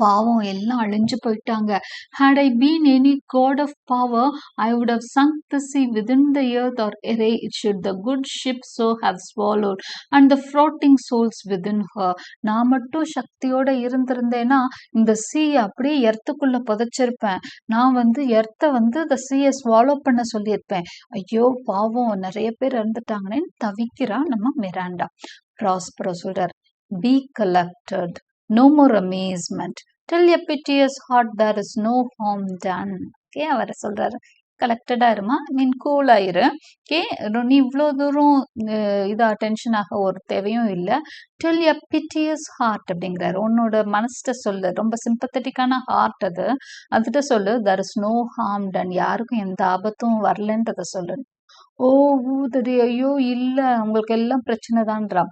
பாவம் எல்லாம் அழிஞ்சு போயிட்டாங்க. Had I been any god of power, I would have sunk the sea within the earth, or erased should the good ship so have swallowed, and the floating souls within her. நான் மட்டும் சக்தியோட இருந்திருந்தேன்னா இந்த சீயை அப்படியே எர்த்துக்குள்ள புதைச்சிருப்பேன். நான் வந்து எர்த்த வந்து இந்த சீயை ஸ்வாலோ பண்ண சொல்லியிருப்பேன். ஐயோ பாவம் நிறைய பேர் இறந்துட்டாங்கன்னு தவிக்கிறா நம்ம மிராண்டா. ப்ராஸ்பரோ சொல்றார், be collected, no more amazement, tell a piteous heart there is no harm done. Okay, அவர் சொல்றாரு கலெக்டடா இருமா, மீன் கூல் ஆயிரு. ஓகே, நீ இவ்வளோ தூரம் இதா டென்ஷன் ஆக ஒரு தேவையும் இல்லை. டெல் எ பிட்டியஸ் ஹார்ட் அப்படிங்கிறாரு. உன்னோட மனசிட்ட சொல்லு, ரொம்ப சிம்பத்தட்டிக்கான ஹார்ட் அது, அதுகிட்ட சொல்லு, there is no harm done, யாருக்கும் எந்த ஆபத்தும் வரலன்றத சொல்லு. ஓ ஊதடி, ஐயோ இல்ல உங்களுக்கு எல்லாம் பிரச்சனை தான்றா.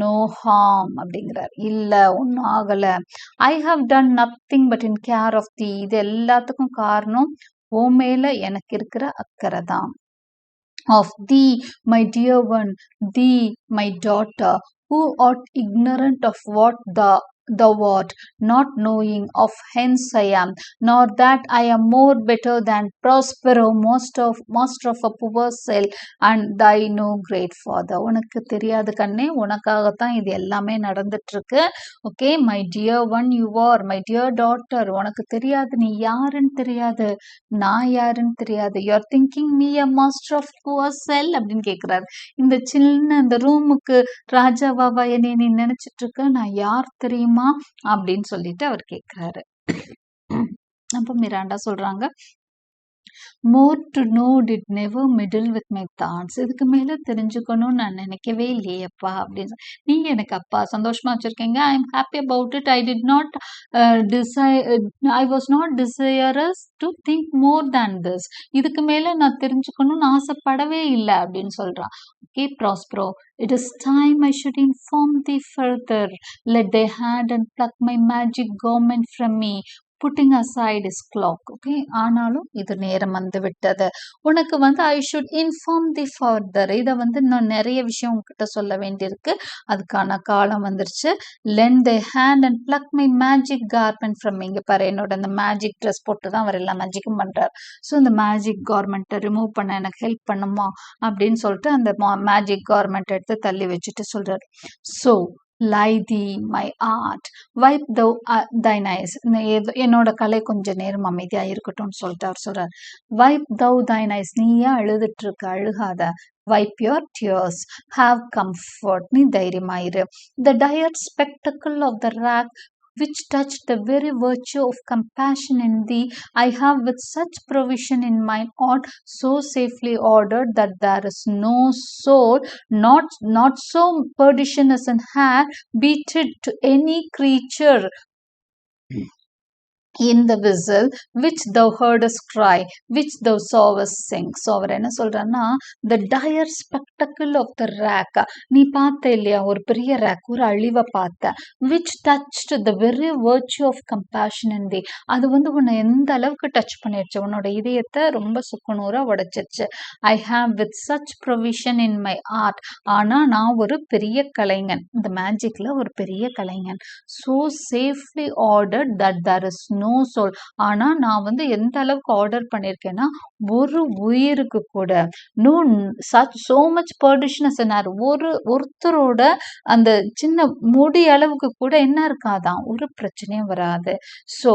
நோ ஹார்ம் அப்படிங்கிறார். இல்ல ஒன்னும் ஆகல. I have done nothing but in care of the, இது எல்லாத்துக்கும் காரணம் ஓ மேல எனக்கு இருக்கிற அக்கறை தான். Of the my dear one, the my daughter, who art ignorant of what thou art, not knowing of hence I am, nor that I am more better than Prospero, master of a poor cell, and thy no great father. உனக்கு தெரியாது கண்ணே, உனக்காகத்தான் இது எல்லாமே நடந்துட்டு இருக்கு. Okay, my dear one you are, my dear daughter, உனக்கு தெரியாது நீ யாருன்னு தெரியாது, நான் யாருன்னு தெரியாது. You are thinking me a master of poor cell அப்படின்னு கேட்கிறாரு. இந்த சின்ன இந்த ரூமுக்கு ராஜாவாவா என்னை நீ நினைச்சிட்டு இருக்க, நான் யார் தெரியுமா அப்படின்னு சொல்லிட்டு அவர் கேட்கிறாரு. அப்ப மிராண்டா சொல்றாங்க, more to know did never meddle with my thoughts. இதுக்கு மேல தெரிஞ்சுக்கணும்னு நான் நினைக்கவே இல்லையப்பா அப்படின்னு. நீங்க எனக்கு அப்பா சந்தோஷமா வச்சிருக்கீங்க. I am happy about it. I did not I was not desirous to think more than this. இதுக்கு மேல நான் தெரிஞ்சுக்கணும்னு ஆசைப்படவே இல்லை அப்படின்னு சொல்றான். Okay Prospero, it is time I should inform thee further. Let thy hand and pluck my magic garment from me, putting aside his cloak. Okay, ஆனாலும் இது நேரம் வந்து விட்டது. உனக்கு வந்து I should inform the further, இதை வந்து நான் நிறைய விஷயம் உங்ககிட்ட சொல்ல வேண்டியிருக்கு, அதுக்கான காலம் வந்துருச்சு. Lend thy hand and pluck my magic garment from, இங்கே பாரு என்னோட அந்த மேஜிக் ட்ரெஸ் போட்டு தான் அவர் எல்லா மேஜிக்கும் பண்ணுறார். ஸோ இந்த மேஜிக் கார்மெண்ட்டை ரிமூவ் பண்ண எனக்கு ஹெல்ப் பண்ணுமா அப்படின்னு சொல்லிட்டு அந்த மேஜிக் கார்மெண்ட் எடுத்து தள்ளி வச்சுட்டு சொல்றாரு. So lie thee my art, wipe thou thine eyes. என்னோட கலை கொஞ்ச நேரம் அமைதியா இருக்கட்டும்னு சொல்லிட்டு அவர் சொல்றார். wipe thou thine eyes, நீயே அழுதுட்டு இருக்க, அழுகாத. wipe your tears, have comfort, நீ தைரியமாயிரு. the dire spectacle of the rack which touched the very virtue of compassion in thee, I have with such provision in mine art so safely ordered that there is no soul, not so perditionous in hair, beated to any creature in the vessel which thou heardest cry, which thou sawest sing. So அவர் என்ன சொல்றாருன்னா, the dire spectacle of the rack, நீ பார்த்த இல்லையா ஒரு பெரிய ரேக், ஒரு அழிவை பார்த்த, which touched the very virtue of compassion in thee, அது வந்து உன்னை எந்த அளவுக்கு டச் பண்ணிடுச்சு, உன்னோட இதயத்தை ரொம்ப சுக்குநூறா உடைச்சிருச்சு. I have with such provision in my art, ஆனா நான் ஒரு பெரிய கலைஞன், இந்த மேஜிக்ல ஒரு பெரிய கலைஞன். so safely ordered that there is no soul, ஆனா நான் வந்து எந்த அளவுக்கு ஆர்டர் பண்ணிருக்கேன்னா ஒரு உயிருக்கு கூட no such so much perditionous in hair, ஒருத்தரோட அந்த சின்ன முடி அளவுக்கு கூட என்ன இருக்காதான், ஒரு பிரச்சனையும் வராது. so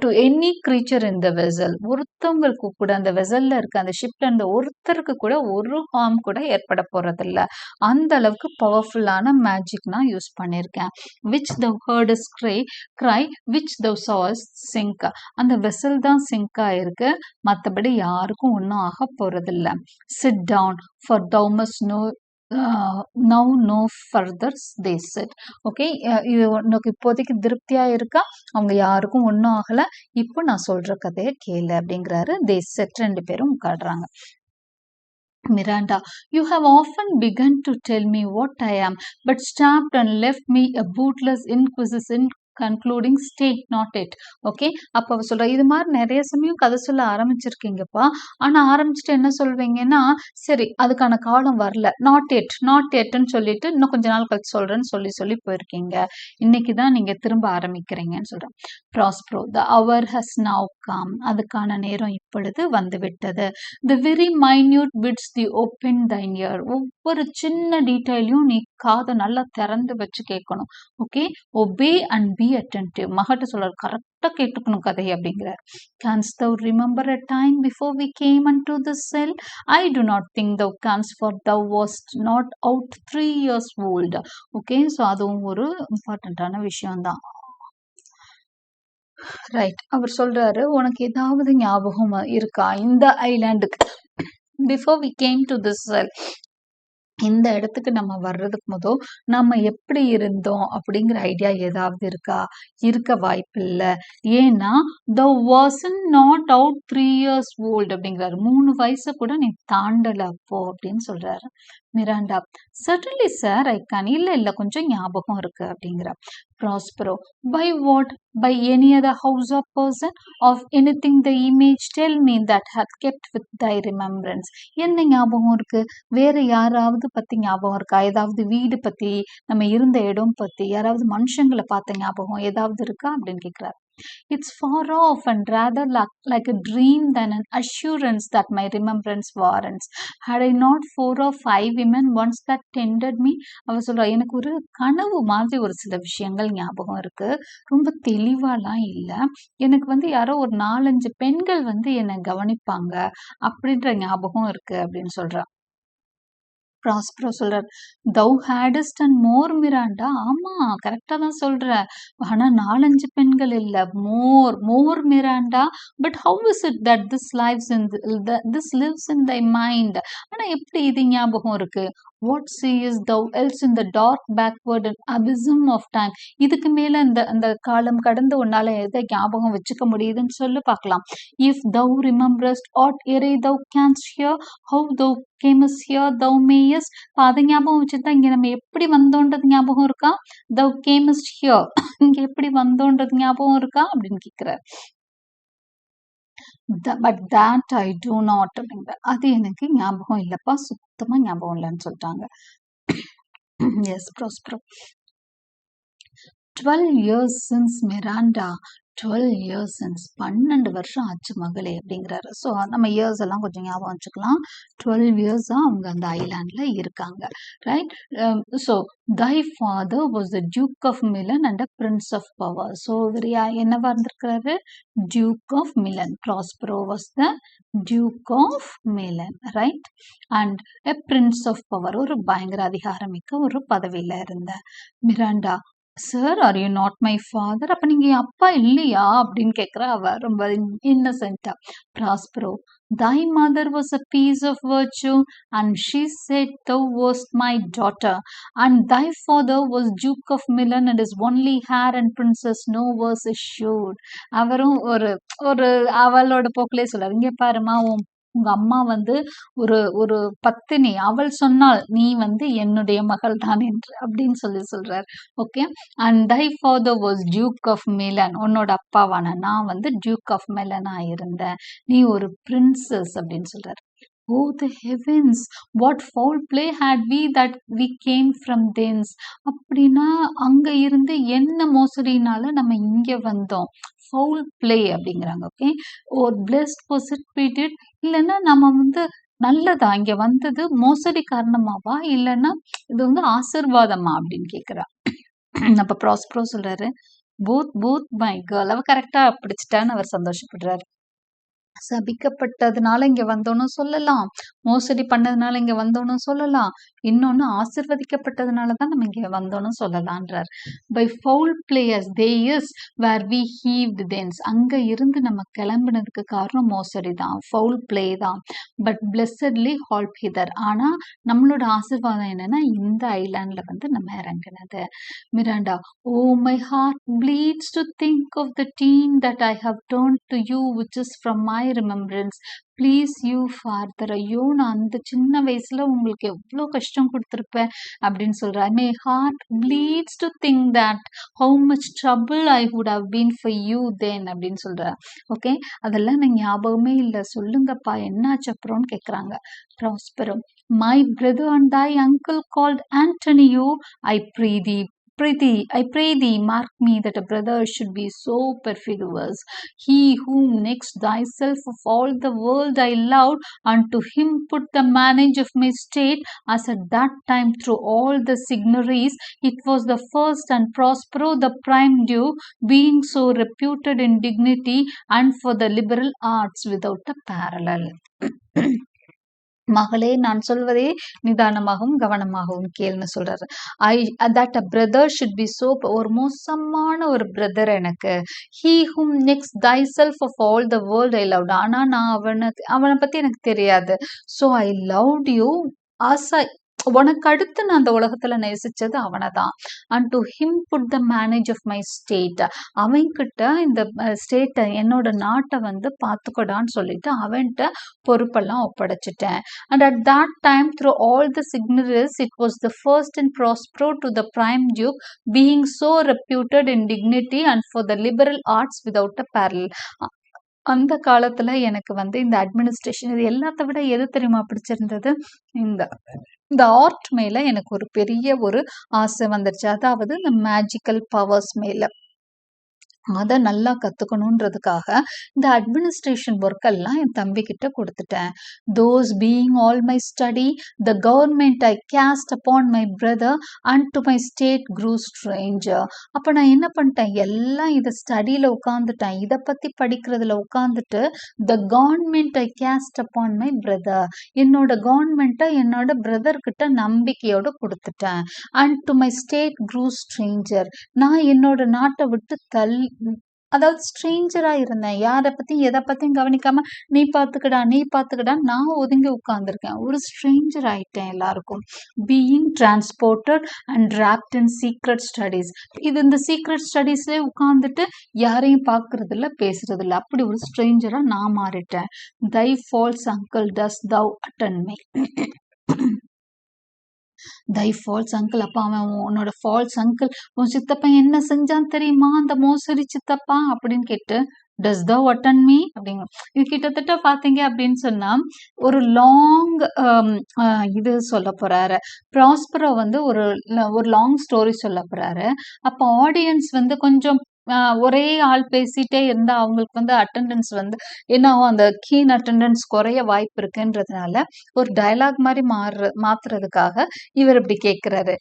to any creature in the vessel, ஒருத்தவங்களுக்கு கூட அந்த வெசல்ல இருக்க அந்த ஷிப்ல இருந்த ஒருத்தருக்கு கூட ஒரு ஹார்ம் கூட ஏற்பட போறதில்ல. அந்த அளவுக்கு பவர்ஃபுல்லான மேஜிக் நான் யூஸ் பண்ணிருக்கேன். which thou heardest cry, which thou sawest sink, அந்த வெசல் தான் சிங்க் ஆயிருக்கு, மற்றபடி யாருக்கும் ஒன்றும் ஆக போறதில்ல. sit down for thou must know now no further, they said. Okay, இது உனக்கு இப்போதைக்கு திருப்தியா இருக்கா, அவங்க யாருக்கும் ஒன்றும் ஆகல, இப்போ நான் சொல்ற கதையை கேளு அப்படிங்கிறாரு. they said, ரெண்டு பேரும் உட்காடுறாங்க. Miranda, you have often begun to tell me what I am, but stopped and left me a bootless, concluding state not it. Okay, அப்போ அவ சொல்றா இது மாதிரி நிறைய சமயம் கதை சொல்ல ஆரம்பிச்சிருக்கீங்கப்பா, ஆனா ஆரம்பிச்சுட்டு என்ன சொல்வீங்கன்னா சரி அதுக்கான காலம் வரல, நாட் எட்னு சொல்லிட்டு இன்னும் கொஞ்ச நாள் கழிச்சு சொல்றேன்னு சொல்லி சொல்லி போயிருக்கீங்க, இன்னைக்கு தான் நீங்க திரும்ப ஆரம்பிக்கிறீங்கன்னு சொல்றேன். Prospero, the hour has now come, அதுக்கான நேரம் இப்பொழுது வந்துவிட்டது. the very minute bits the open thine ear, ஒவ்வொரு சின்ன டீட்டெயிலையும் நீ காதை நல்லா திறந்து வச்சு கேட்கணும். Okay, obey and be attentive. மகட்ட சொல்றாரு கரெக்டா கேட்டுக்கணும் கதையை அப்படிங்கிறார். Canst thou remember a time before we came unto this cell? I do not think thou canst, for thou wast not out 3 years old. Okay, so அதுவும் ஒரு இம்பார்ட்டண்ட்டான விஷயம்தான். ரைட், அவர் சொல்றாரு உனக்கு ஏதாவது ஞாபகம் இருக்கா இந்த ஐலாண்டுக்கு before we came to this cell, இந்த இடத்துக்கு நம்ம வர்றதுக்கு முதல் நம்ம எப்படி இருந்தோம் அப்படிங்கிற ஐடியா ஏதாவது இருக்கா? இருக்க வாய்ப்பு இல்லை. ஏன்னா thou wasn't not out 3 years old அப்படிங்கிறாரு. 3 வயசு கூட நீ தாண்டல அப்போ அப்படின்னு சொல்றாரு. Miranda, certainly sir I can. இல்ல கொஞ்சம் ஞாபகம் இருக்கு அப்படிங்கிற. Prospero, by what? By any other house or person? Of anything the image tell me that hath kept with thy remembrance. என்ன ஞாபகம் இருக்கு? வேற யாராவது பத்தி ஞாபகம் இருக்கா? ஏதாவது வீடு பத்தி, நம்ம இருந்த இடம் பத்தி, யாராவது மனுஷங்களை பார்த்த ஞாபகம் ஏதாவது இருக்கா அப்படின்னு கேட்கிறாரு. It's far off and rather like a dream than an assurance that my remembrance warrants. Had I not 4 or 5 women once that tended me? அவ சொல்றா எனக்கு ஒரு கனவு மாதிரி ஒரு சில விஷயங்கள் ஞாபகம் இருக்கு, ரொம்ப தெளிவாலாம் இல்லை. எனக்கு யாரோ ஒரு 4-5 பெண்கள் என்னை கவனிப்பாங்க அப்படின்ற ஞாபகம் இருக்கு அப்படின்னு சொல்றா. ப்ராஸ்பரோ சொல்றார், thou hadst and more Miranda. ஆமா கரெக்டா தான் சொல்ற, ஆனா 4-5 பெண்கள் இல்ல, more Miranda. But how is it that this lives in thy mind? ஆனா எப்படி இது ஞாபகம் இருக்கு? What seest thou else in the dark backward and abysm of time? இதுக்கு மேல அந்த காலம் கடந்து உன்னால எதை ஞாபகம் வச்சுக்க முடியுதுன்னு சொல்லு பார்க்கலாம். If thou rememberest aught ere thou canst hear, how thou camest here thou mayest. அதை ஞாபகம் வச்சுதான் இங்க நம்ம எப்படி வந்தோன்றது ஞாபகம் இருக்கா? Thou camest here, இங்க எப்படி வந்தோன்றது ஞாபகம் இருக்கா அப்படின்னு கேட்கிறார். But that I do not அப்படிங்கிற, அது எனக்கு ஞாபகம் இல்லப்பா, சுத்தமா ஞாபகம் இல்லைன்னு சொல்லிட்டாங்க. Yes Prospero, 12 years since Miranda, 12 years since 12 வருஷம் ஆச்சு மகளே அப்படிங்கிறாரு. ஸோ நம்ம இயர்ஸ் எல்லாம் கொஞ்சம் ஞாபகம் வச்சுக்கலாம். 12 years அவங்க அந்த ஐலாண்ட்ல இருக்காங்க. Right, so thy father was the Duke of Milan and a Prince of Power. So இவர் என்னவா இருந்திருக்கிறாரு? Duke of Milan. Prospero was the Duke of Milan, right? And a Prince of Power, ஒரு பயங்கர அதிகாரமிக்க ஒரு பதவியில இருந்த. Miranda, sir are you not my father? அப்ப நீங்க என் அப்பா இல்லையா அப்படின்னு கேட்கிறா அவ ரொம்ப இன்னசென்ட்டா. Prospero, thy mother was a piece of virtue and she said thou wast my daughter, and thy father was Duke of Milan and his only heir and princess no was assured. அவரும் ஒரு அவளோட போக்கிலே சொல்றாரு, இங்க பாருமா உங்க அம்மா ஒரு பத்தினி, அவள் சொன்னால் நீ என்னுடைய மகள் தான் என்று அப்படின்னு சொல்றார். Okay, and thy father was Duke of Milan, உன்னோட அப்பாவான நான் Duke of Milan இருந்தேன், நீ ஒரு பிரின்சஸ் அப்படின்னு சொல்றாரு. Oh the heavens, what foul play had we that we came from thence. அப்படின்னா அங்க இருந்து என்ன மோசடினால நம்ம இங்க வந்தோம், ஃபவுல் பிளே அப்படிங்கிறாங்க. ஓகே, ஒரு blessed was it we did, இல்லைன்னா நம்ம நல்லதா இங்க வந்தது மோசடி காரணமாவா, இல்லைன்னா இது ஆசீர்வாதமா அப்படின்னு கேட்கிறா. அப்ப ப்ராஸ்பரோ சொல்றாரு, போத் மை கேர்ள். அவ கரெக்டா பிடிச்சிட்டான்னு அவர் சந்தோஷப்படுறாரு. சபிக்கப்பட்டதுனால இங்க வந்தோன்னு சொல்லலாம், மோசடி பண்ணதுனால இங்க வந்தோன்னு சொல்லலாம், இன்னொன்னு ஆசிர்வதிக்கப்பட்டதுனாலதான் நம்ம இங்க வந்தோன்னு சொல்லலான்றார். By foul players they is where we heaved thence, அங்க இருந்து நம்ம கிளம்பினதுக்கு காரணம் மோசடி தான், ஃபவுல் பிளே தான். பட் பிளெஸட்லி ஹால்ப் ஹிதர், ஆனா நம்மளோட ஆசீர்வாதம் என்னன்னா இந்த ஐலாண்ட்ல நம்ம இறங்கினது. Miranda, oh my heart bleeds to think of the teen that I have turned to you which is from my remembrance. Please you farther. ஐயோ நான் அந்த சின்ன வயசுல உங்களுக்கு எவ்வளோ கஷ்டம் கொடுத்துருப்பேன் அப்படின்னு சொல்றா. My heart bleeds to think that how much trouble I would have been for you then அப்படின்னு சொல்றா. ஓகே, அதெல்லாம் எனக்கு ஞாபகமே இல்லை, சொல்லுங்கப்பா என்னாச்சு அப்புறம்னு கேட்குறாங்க. Prospero, my brother and thy uncle called Antonio, I I pray thee, mark me that a brother should be so perfidious. He whom next thyself of all the world I loved, unto him put the manage of my state, as at that time through all the signories it was the first, and Prospero the prime duke, being so reputed in dignity and for the liberal arts without a parallel. மகளே, நான் சொல்வதே நிதானமாகவும் கவனமாகவும் கேள்னு சொல்றாரு. That a brother should be so, ஒரு மோசமான ஒரு பிரதர் எனக்கு. He whom next thyself of all the world I loved. ஆனா நான் அவனை பத்தி எனக்கு தெரியாது. ஸோ ஐ லவ்ட் யூ ஆசை, உனக்கு அடுத்து நான் அந்த உலகத்துல நேசிச்சது அவனை தான். And to him put the manage of my state, அவன்கிட்ட இந்த ஸ்டேட்டை என்னோட நாட்டை வந்து பார்த்துக்கடான்னு சொல்லிட்டு அவன்கிட்ட பொறுப்பெல்லாம் ஒப்படைச்சிட்டேன். And at that time through all the signatories it was the first in Prospero to the prime duke, being so reputed in dignity and for the liberal arts without a parallel. அந்த காலத்துல எனக்கு வந்து இந்த அட்மினிஸ்ட்ரேஷன் இது எல்லாத்த விட எது தெரியுமா பிடிச்சிருந்தது? இந்த ஆர்ட் மேல எனக்கு ஒரு பெரிய ஒரு ஆசை வந்துருச்சு. அதாவது இந்த மேஜிக்கல் பவர்ஸ் மேல அதை நல்லா கத்துக்கணுன்றதுக்காக இந்த அட்மினிஸ்ட்ரேஷன் ஒர்க் எல்லாம் என் தம்பி கிட்ட கொடுத்துட்டேன். Those being all my study the government I cast upon my brother and to my state grew stranger. அப்போ நான் என்ன பண்ணிட்டேன், எல்லாம் இதை ஸ்டடியில் உட்காந்துட்டேன், இதை பற்றி படிக்கிறதுல உட்காந்துட்டு the government I cast upon my brother, என்னோட கவர்மெண்ட்டை என்னோட பிரதர்கிட்ட நம்பிக்கையோடு கொடுத்துட்டேன். And to my state grew stranger, நான் என்னோட நாட்டை விட்டு அதாவது ஸ்ட்ரேஞ்சரா இருந்தேன், யாரை பத்தியும் எதை பத்தியும் கவனிக்காம நீ பாத்துக்கடா நான் ஒதுங்கி உட்கார்ந்துருக்கேன், ஒரு ஸ்ட்ரேஞ்சர் ஆயிட்டேன் எல்லாருக்கும். Being transported and ராப்ட் in secret studies, இது இந்த சீக்ரெட் ஸ்டடீஸ்ல உட்கார்ந்துட்டு யாரையும் பாக்குறது இல்ல, பேசுறது இல்ல, அப்படி ஒரு ஸ்ட்ரேஞ்சரா நான் மாறிட்டேன். தை ஃபால்ஸ் அங்கிள் டஸ் தவ் அட்டன் மீ. தை ஃபால்ஸ் அங்கிள், அப்பா அவன் உன்னோட ஃபால்ஸ் அங்கிள், உன் சித்தப்பா என்ன செஞ்சான் தெரியுமா அந்த மோசடி சித்தப்பா அப்படின்னு கேட்டு டஸ் தௌ அட்டன் மீ அப்படிங்க. இது கிட்டத்தட்ட பாத்தீங்க அப்படின்னு சொன்னா ஒரு லாங் இது சொல்ல போறாரு. ப்ராஸ்பரோ வந்து ஒரு லாங் ஸ்டோரி சொல்ல போறாரு. அப்போ ஆடியன்ஸ் வந்து கொஞ்சம் ஒரே ஆள் பேசிட்டே இருந்தா அவங்களுக்கு வந்து அட்டெண்டன்ஸ் வந்து என்ன ஆகும், அந்த கீன் அட்டெண்டன்ஸ் குறைய வாய்ப்பு இருக்குன்றதுனால ஒரு டயலாக் மாதிரி மாத்துறதுக்காக இவர் இப்படி கேட்கிறாரு.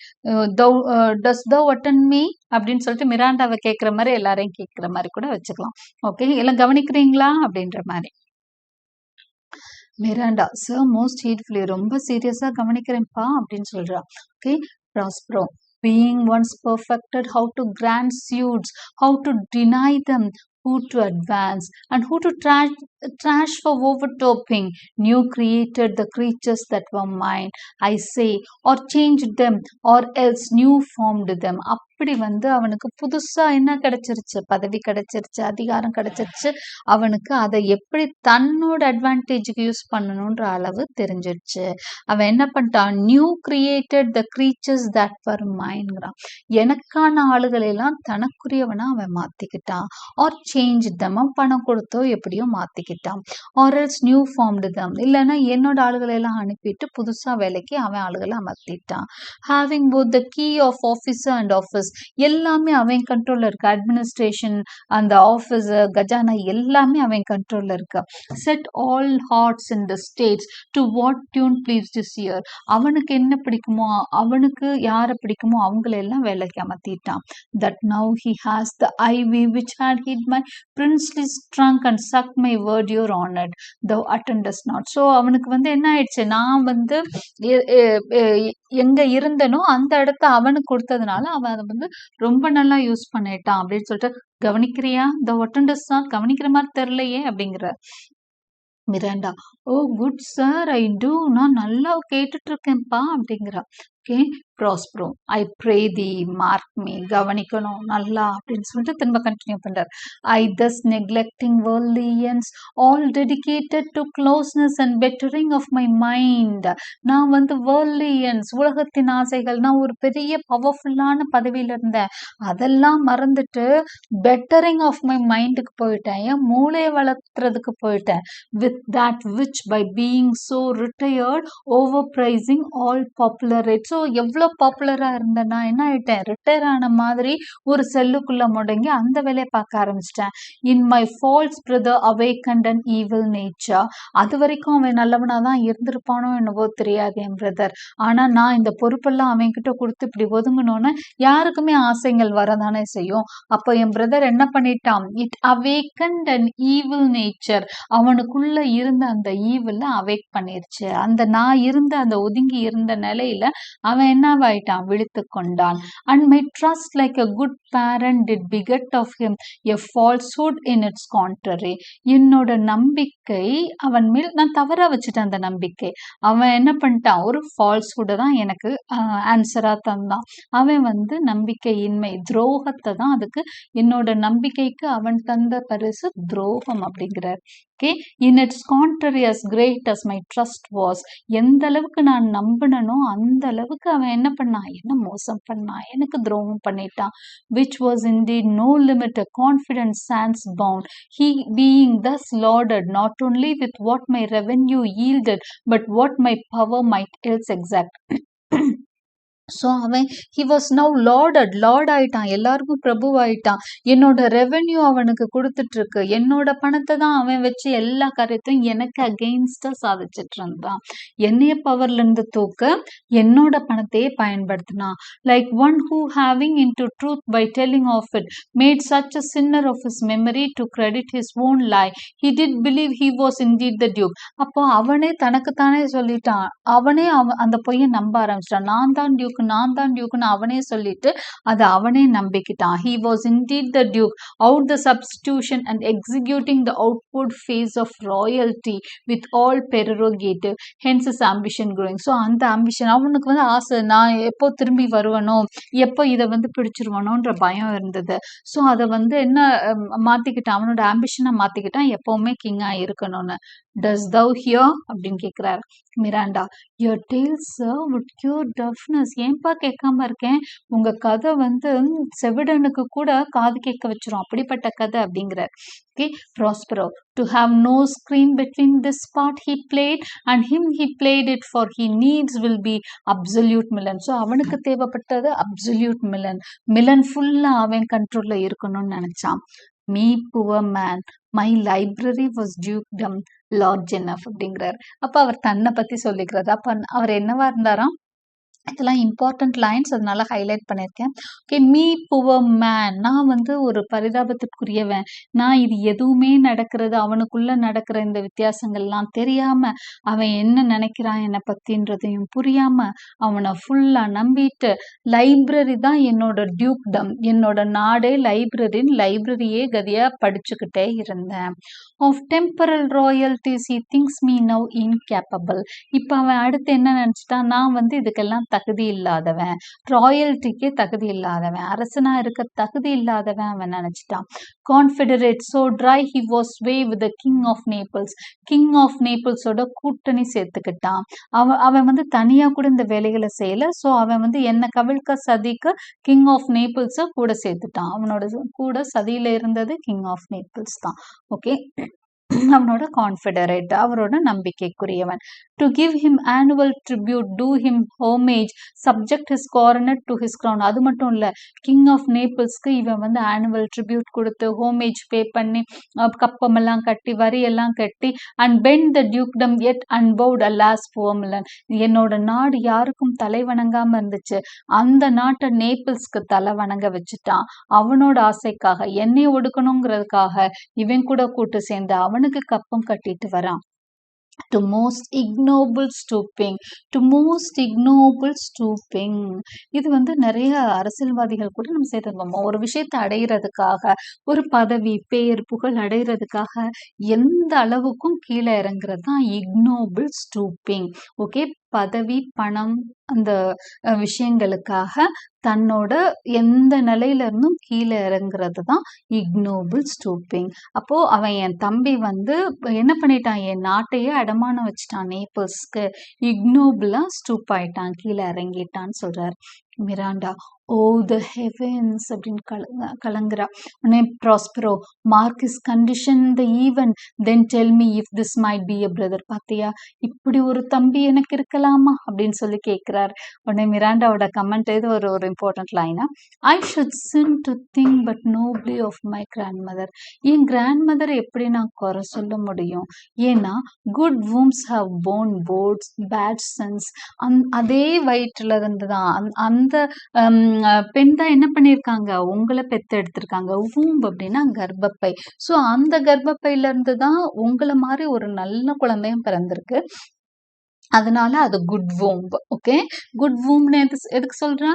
டஸ் தௌ அட்டன் மீ அப்படின்னு சொல்லிட்டு மிராண்டாவை கேட்கிற மாதிரி எல்லாரையும் கேட்கிற மாதிரி கூட வச்சுக்கலாம். ஓகே, எல்லாம் கவனிக்கிறீங்களா அப்படின்ற மாதிரி. மிராண்டா, சார் மோஸ்ட் ஹீட்ஃபுல்லி, ரொம்ப சீரியஸா கவனிக்கிறேன்ப்பா அப்படின்னு சொல்றா. Okay, Prospero, being once perfected how to grant suits, how to deny them, who to advance, and who to trash for overtopping, new created the creatures that were mine, I say, or changed them, or else new formed them. அப்படி வந்து அவனுக்கு புதுசா என்ன கிடைச்சிருச்சு, பதவி கிடைச்சிருச்சு, அதிகாரம் கிடைச்சிருச்சு, அவனுக்கு அதை எப்படி தன்னோட அட்வான்டேஜுக்கு யூஸ் பண்ணணுன்ற அளவு தெரிஞ்சிருச்சு. அவன் என்ன பண்ணிட்டான், new created the creatures that were மைன்ங்கிறான். எனக்கான ஆளுகளை எல்லாம் தனக்குரியவனா அவன் மாத்திக்கிட்டான். ஆர் சேஞ்ச் தம், பணம் கொடுத்தோ எப்படியோ மாத்திக்கிட்டான். Or else new formed them, இல்லைன்னா என்னோட ஆளுகளை எல்லாம் அனுப்பிட்டு புதுசா வேலைக்கு அவன் ஆளுகளை அமர்த்திட்டான். Having both the key of officer and office, எல்லாமே அவன் கண்ட்ரோல்ல இருக்கு. அட்மினிஸ்ட்ரேஷன், அந்த ஆஃபீஸ், கஜானா எல்லாமே அவன் கண்ட்ரோல்ல இருக்கு. Set all hearts in the states to what tune please this year, அவனுக்கு என்ன பிடிக்குமோ, அவனுக்கு யாரை பிடிக்குமோ அவங்களெல்லாம் வேலைக்கு அமர்த்திட்டான். That now he has the ivy which had hid my princely strung and suck my word your honoured thou attendest not. So அவனுக்கு வந்து என்ன ஆயிடுச்சு, நான் வந்து எங்க இருந்தனோ அந்த இடத்த அவனுக்கு கொடுத்ததுனால அவன் அதை வந்து ரொம்ப நல்லா யூஸ் பண்ணிட்டான் அப்படின்னு சொல்லிட்டு, கவனிக்கிறியா, த அட்டெண்டஸ் நாட், கவனிக்கிற மாதிரி தெரியலையே அப்படிங்கிற. Miranda, oh good sir, I do, நான் நல்லா கேட்டுட்டு இருக்கேன்ப்பா அப்படிங்கிறா. Okay, Prospero I pray thee mark me, கவனிக்கணும் நல்லா அப்படின்னு சொல்லிட்டு திரும்ப கண்டினியூ பண்றார். I thus neglecting worldly ends all dedicated to closeness and bettering of my mind. நான் வந்து வேர்ல்ட்லி எண்ட்ஸ், உலகத்தின் ஆசைகள், நான் ஒரு பெரிய பவர்ஃபுல்லான பதவியில இருந்தேன், அதெல்லாம் மறந்துட்டு பெட்டரிங் ஆஃப் மை மைண்டுக்கு போயிட்டேன், என் மூளையை வளர்த்துறதுக்கு போயிட்டேன். With that which by being so retired over prizing all popular rate. So எவ்வளோ பாப்புலரா இருந்தேன்னா என்ன ஆயிட்டேன், ரிட்டையர் ஆன மாதிரி ஒரு செல்லுக்குள்ள முடங்கி அந்த வேலையை பார்க்க ஆரம்பிச்சிட்டேன். In my false brother awakened and evil nature. அது வரைக்கும் அவன் நல்லவனா தான் இருந்திருப்பானோ என்னவோ தெரியாது என் பிரதர். ஆனா நான் இந்த பொறுப்பெல்லாம் அவன் கிட்ட கொடுத்து இப்படி ஒதுங்கணும்னு யாருக்குமே ஆசைகள் வரதானே செய்யும். அப்போ என் பிரதர் என்ன பண்ணிட்டான், it awakened and evil nature. அவனுக்குள்ள இருந்த அந்த ஈவில் அவேக் பண்ணிருச்சு. அந்த நான் இருந்த அந்த ஒதுங்கி இருந்த நிலையில அவன் என்னவாயிட்டான், விழித்து கொண்டான். And my trust like a good parent did beget of him a falsehood in its contrary. என்னோட நம்பிக்கை அவன் மேல் நான் தவறா வச்சுட்டேன். அந்த நம்பிக்கை அவன் என்ன பண்ணிட்டான், ஒரு ஃபால்ஸ்ஹுட் தான் எனக்கு ஆன்சரா தந்தான். அவன் வந்து நம்பிக்கையின்மை, துரோகத்தை தான், அதுக்கு என்னோட நம்பிக்கைக்கு அவன் தந்த பரிசு துரோகம் அப்படிங்கிறார். Okay, in its contrary as great as my trust was. எந்த அளவுக்கு நான் நம்பினனோ அந்த அளவுக்கு அவன் என்ன பண்ணான், என்ன மோசம் பண்ணான், எனக்கு துரோகம் பண்ணிட்டான். which was indeed no limit, a confidence sans bound. He being thus lauded not only with what my revenue yielded but what my power might else exact. So அவன் ஹி வாஸ் நவ் லார்ட் ஆயிட்டான், எல்லாருக்கும் பிரபு ஆயிட்டான். என்னோட ரெவென்யூ அவனுக்கு கொடுத்துட்டு இருக்கு, என்னோட பணத்தை தான் அவன் வச்சு எல்லா காரியத்தையும் எனக்கு அகெயின்ஸ்டா சாதிச்சிட்டு இருந்தான். என்னைய பவர்ல இருந்து தூக்க என்னோட பணத்தையே பயன்படுத்தினான். Like one who having in to truth by telling of it made such a sinner of his memory to credit his own lie he did believe he was indeed the duke. அப்போ அவனே தனக்குத்தானே சொல்லிட்டான், அவனே அந்த பொய்யை நம்ப ஆரம்பிச்சிட்டான். நான் தான் டியூக்னு அவனே சொல்லிட்டு அதை அவனே நம்பிக்கிட்டான். he was indeed the duke, out the substitution and executing the outward phase of royalty with all prerogative, hence his ambition growing. so அந்த ambition அவனுக்கு வந்து ஆசை, நான் எப்போ திரும்பி வருவனோ, எப்போ இதை வந்து பிடிச்சிருவனோன்ற பயம் இருந்தது. ஸோ அதை வந்து என்ன மாத்திக்கிட்டான், அவனோட ஆம்பிஷனை மாத்திக்கிட்டான், எப்பவுமே கிங்கா இருக்கணும்னு. does thou hear அப்படின்னு கேட்கிறார் Miranda. your tales sir would cure deafness. ஏன்பா கேட்காம இருக்கேன், உங்க கதை வந்து செவிடனுக்கு கூட காது கேட்க வச்சிரும், அப்படிப்பட்ட கதை அப்படிங்கிறார். Okay, Prospero to have no screen between this part he played and him he played it, for he needs will be absolute Milan. So அவனுக்கு தேவைப்பட்டது அப்சல்யூட் மிலன் ஃபுல்லா அவன் கண்ட்ரோல்ல இருக்கணும்னு நினைச்சான். me poor man, my library was dukedom large enough அப்படிங்கிறார். அப்ப அவர் தன்னை பத்தி சொல்லிக்கிறது. அப்ப அவர் என்னவா இருந்தாராம், இதெல்லாம் இம்பார்ட்டன்ட் லைன்ஸ், அதனால ஹைலைட் பண்ணியிருக்கேன். ஓகே, மீ புவர் மேன், நான் வந்து ஒரு பரிதாபத்துக்குரியவன், நான் இது எதுவுமே நடக்கிறது, அவனுக்குள்ள நடக்கிற இந்த வித்தியாசங்கள்லாம் தெரியாம, அவன் என்ன நினைக்கிறான் என்னை பத்தின்றதையும் புரியாம அவனை ஃபுல்லா நம்பிட்டு, லைப்ரரி தான் என்னோட டியூக்டம், என்னோட நாடே லைப்ரரியே கதியா படிச்சுக்கிட்டே இருந்தேன். Of temporal royalties he thinks me now incapable. இப்போ அவன் அடுத்து என்ன நினைச்சிட்டான், நான் வந்து இதுக்கெல்லாம் தகுதி இல்லாதவன், ராயல்ட்டிக்கே தகுதி இல்லாதவன், அரசனா இருக்க தகுதி இல்லாதவன் அவன் நினைச்சிட்டான். Confederate so dry he was way with the king of Naples. King of நேபிள்ஸோட கூட்டணி சேர்த்துக்கிட்டான். அவன் வந்து தனியா கூட இந்த வேலைகளை செய்யல. ஸோ அவன் வந்து என்ன கவிழ்க்க சதிக்க கிங் ஆஃப் நேபிள்ஸை கூட சேர்த்துட்டான். அவனோட கூட சதியில இருந்தது கிங் ஆஃப் நேபிள்ஸ் தான். ஓகே, அவனோட கான்ஃபெடரேட், அவரோட நம்பிக்கைக்குரியவன். To give him annual tribute, do him homage, subject his corner to his crown. அது மட்டும் இல்ல, கிங் ஆஃப் நேபிள்ஸ்க்கு இவன் வந்து ஆனுவல் ட்ரிபியூட் கொடுத்து ஹோமேஜ் பே பண்ணி கப்பமெல்லாம் கட்டி வரியெல்லாம் கட்டி and bend the dukedom yet unbowed alas poor Milan. என்னோட நாடு யாருக்கும் தலை வணங்காம இருந்துச்சு, அந்த நாட்டை நேபிள்ஸ்க்கு தலை வணங்க வச்சுட்டான். அவனோட ஆசைக்காக, என்னை ஒடுக்கணுங்கிறதுக்காக இவன் கூட கூட்டு சேர்ந்து அவனுக்கு கப்பம் கட்டிட்டு வரான். to most ignoble stooping. இது வந்து நிறைய அரசியல்வாதிகள் கூட நம்ம சேர்த்து, ஒரு விஷயத்தை அடையிறதுக்காக, ஒரு பதவி பேர் புகழ் அடையிறதுக்காக எந்த அளவுக்கும் கீழே இறங்குறது தான் இக்னோபிள் ஸ்டூப்பிங். ஓகே, பதவி, பணம் அந்த விஷயங்களுக்காக தன்னோட எந்த நிலையில இருந்தும் கீழே இறங்குறது தான் இக்னோபிள் ஸ்டூப்பிங். அப்போ அவன் என் தம்பி வந்து என்ன பண்ணிட்டான், என் நாட்டையே அடமானம் வச்சுட்டான் நேபிள்ஸ்க்கு, இக்னோபிளா ஸ்டூப் ஆயிட்டான், கீழே இறங்கிட்டான்னு சொல்றாரு. மிராண்டா ஓ த ஹெவன்ஸ் அப்படின்னு கலங்குறா. உடனே Prospero mark is condition the even then tell me if this might be a brother. பார்த்தியா, இப்படி ஒரு தம்பி எனக்கு இருக்கலாமா அப்படின்னு சொல்லி கேட்கிறார். உடனே மிராண்டாவோட கமெண்ட் இது ஒரு இம்பார்ட்டன்ட் லைனா, I should sin to think but nobly of my grandmother. என் கிராண்ட் மதர் எப்படி நான் குறை சொல்ல முடியும்? ஏன்னா good wombs have borne ports bad sons. அதே வயிற்றுல இருந்து தான் அந்த பெண் தான் என்ன பண்ணியிருக்காங்க, உங்களை பெத்து எடுத்திருக்காங்க. வூம்ப் அப்படின்னா கர்ப்பப்பை. ஸோ அந்த கர்ப்பப்பையில இருந்து தான் உங்களை மாதிரி ஒரு நல்ல குழந்தையும் பிறந்திருக்கு. அதனால அது குட் வூம்ப். ஓகே, குட் வூம்ப்னு எதுக்கு சொல்றா?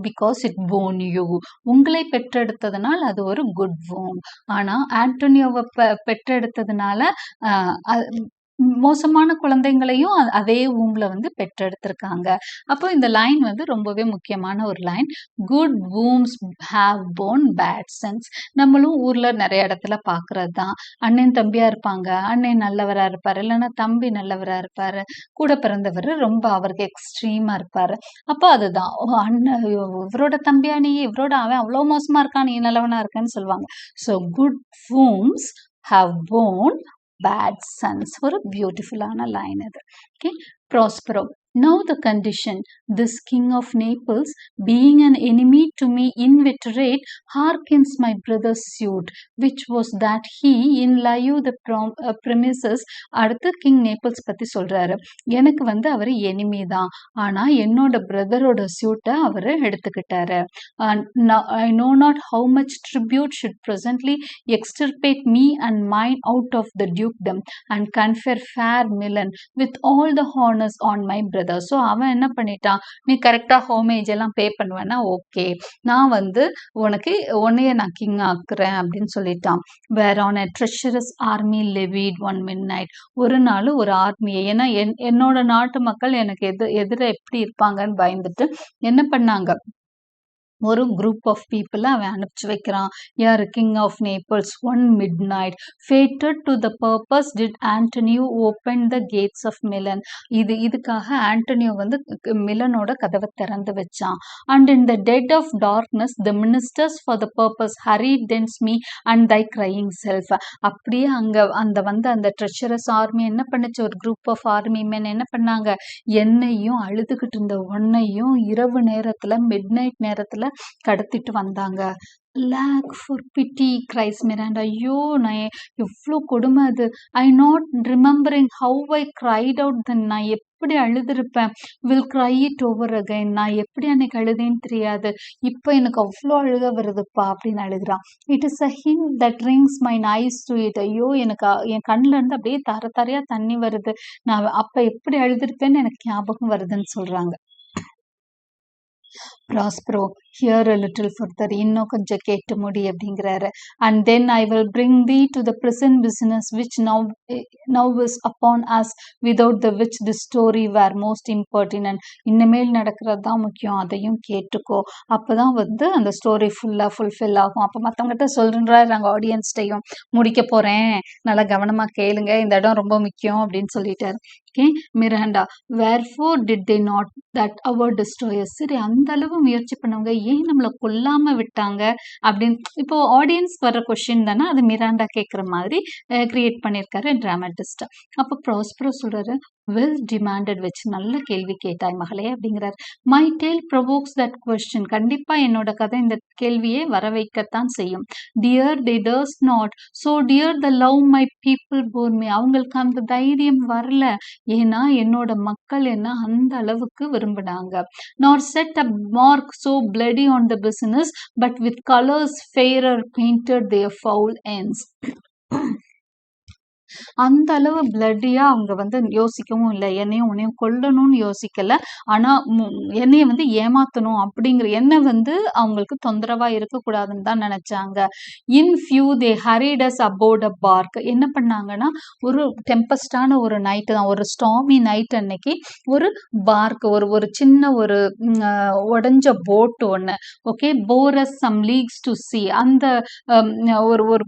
பிகாஸ் இட் போர்ன் யூ, உங்களை பெற்றெடுத்ததுனால அது ஒரு குட் வூம்ப். ஆனா ஆண்டோனியோவை பெற்றெடுத்ததுனால மோசமான குழந்தைங்களையும் அதே வூம்ல வந்து பெற்றெடுத்திருக்காங்க. அப்போ இந்த லைன் வந்து ரொம்பவே முக்கியமான ஒரு line. Good wombs have borne bad sons. நம்மளும் ஊர்ல நிறைய இடத்துல பாக்குறது தான். அண்ணன் தம்பியா இருப்பாங்க, அண்ணன் நல்லவரா இருப்பாரு, இல்லைன்னா தம்பி நல்லவரா இருப்பாரு, கூட பிறந்தவர் ரொம்ப அவருக்கு எக்ஸ்ட்ரீமா இருப்பாரு. அப்போ அதுதான் அண்ணன் இவரோட தம்பியா நீ, இவரோட அவன் அவ்வளோ மோசமா இருக்கான், நீ நல்லவனா இருக்கன்னு சொல்லுவாங்க. So good wombs have borne bad sons. ஒரு பியூட்டிஃபுல்லான லைன் அது. Okay, Prospero now the condition, this king of Naples being an enemy to me inveterate hearkens my brother's suit, which was that he in lieu the premises. அடுத்து கிங் நேபிள்ஸ் பத்தி சொல்றாரு. எனக்கு வந்து அவர் எனிமி தான், ஆனா என்னோட பிரதரோட சூட்டை அவர் எடுத்துக்கிட்டாரு. I know not how much tribute should presently extirpate me and mine out of the dukedom and confer fair Milan with all the honors on my brother. So அவன் என்ன பண்ணிட்டான், நீ கரெக்டா ஹோமேஜ் எல்லாம் பே பண்ணுவேன்னா ஓகே, நான் வந்து உன்னைய நான் கிங் ஆக்குறேன் அப்படின்னு சொல்லிட்டான். வேற an treacherous army levied one midnight. ஒரு நாள் ஒரு ஆர்மியை, ஏன்னா என்னோட நாட்டு மக்கள் எனக்கு எதிர எப்படி இருப்பாங்கன்னு பயந்துட்டு என்ன பண்ணாங்க, ஒரு குரூப் ஆஃப் பீப்புளை அவன் அனுப்பிச்சு வைக்கிறான். யார், king of Naples. One midnight fated to the purpose did Antonio open the gates of Milan. இதுக்காக ஆண்டனியோ வந்து மிலனோட கதவை திறந்து வச்சான். And in the dead of darkness the ministers for the purpose hurried thence me and thy crying self. அப்படியே அந்த ட்ரெஷரஸ் ஆர்மி என்ன பண்ணுச்சு, ஒரு குரூப் ஆஃப் ஆர்மி மென் என்ன பண்ணாங்க, என்னையும் அழுதுகிட்டு இருந்த ஒன்னையும் இரவு நேரத்துல மிட் நைட் நேரத்துல கடத்திட்டு வந்தாங்க. Lack for pity cries Miranda. ஐயோ, நான் எவ்வளோ கொடுமை அது. I not remembering how I cried out then. நான் எப்படி அழுதுருப்பேன். Will cry it over again. நான் எப்படி அன்னைக்கு அழுதேன்னு தெரியாது, இப்போ எனக்கு அவ்வளோ அழுக வருதுப்பா அப்படின்னு அழுகிறான். It is a hint that rings my eyes to it. ஐயோ, எனக்கு என் கண்ணுல இருந்து அப்படியே தரையா தண்ணி வருது. நான் அப்ப எப்படி அழுதுருப்பேன்னு எனக்கு ஞாபகம் வருதுன்னு சொல்றாங்க. Prospero here a little further, இன்னும் கொஞ்சம் கேட்டு முடி அப்படிங்கிறாரு. And then I will bring thee to the present business which now is upon us, without the which this story were most impertinent. இனிமேல் நடக்கிறது தான் முக்கியம், அதையும் கேட்டுக்கோ, அப்பதான் வந்து அந்த ஸ்டோரி ஃபுல்ஃபில் ஆகும். அப்போ மற்றவங்ககிட்ட சொல்றாரு, நாங்கள் ஆடியன்ஸ்டையும் முடிக்க போறேன், நல்லா கவனமா கேளுங்க, இந்த இடம் ரொம்ப முக்கியம் அப்படின்னு சொல்லிட்டாரு. Okay, Miranda wherefore did they not that our destroyers. சரி, அந்த அளவு முயற்சி பண்ணவங்க ஏன் நம்மளை கொல்லாம விட்டாங்க அப்படின்னு இப்போ ஆடியன்ஸ் வர்ற கொஸ்டின் தானே, அது மிராண்டா கேட்குற மாதிரி கிரியேட் பண்ணியிருக்காரு டிராமாட்டிஸ்ட். அப்போ ப்ராஸ்பரோ சொல்றாரு, வெல் டிமாண்டட், வச்சு நல்ல கேள்வி கேட்டாய் மகளே அப்படிங்கிறார். My tale provokes that question. கண்டிப்பா என்னோட கதை இந்த கேள்வியை வர வைக்கத்தான் செய்யும். Dear they durst not, so dear the love my people bore me. அவங்களுக்கு அந்த தைரியம் வரல, ஏன்னா என்னோட மக்கள் என்ன அந்த அளவுக்கு விரும்பினாங்க. நார் set a mark so bloody on the business, but with colors fairer painted their foul ends. அந்த அளவு பிளட்டியா அவங்க வந்து யோசிக்கவும் இல்லை. என்னையும் உன்னையும் கொல்லணும்னு யோசிக்கல. ஆனா என்னைய வந்து ஏமாத்தணும் அப்படிங்கிற எண்ணம் வந்து அவங்களுக்கு தொந்தரவா இருக்கக்கூடாதுன்னு தான் நினைச்சாங்க. In few they hurried us aboard a bark. என்ன பண்ணாங்கன்னா, ஒரு டெம்பஸ்டான ஒரு நைட்டு தான், ஒரு ஸ்டார்மி நைட் அன்னைக்கு ஒரு பார்க், ஒரு ஒரு சின்ன ஒரு உடைஞ்ச போட் ஒண்ணு, okay, bore us some leagues to sea. அந்த ஒரு ஒரு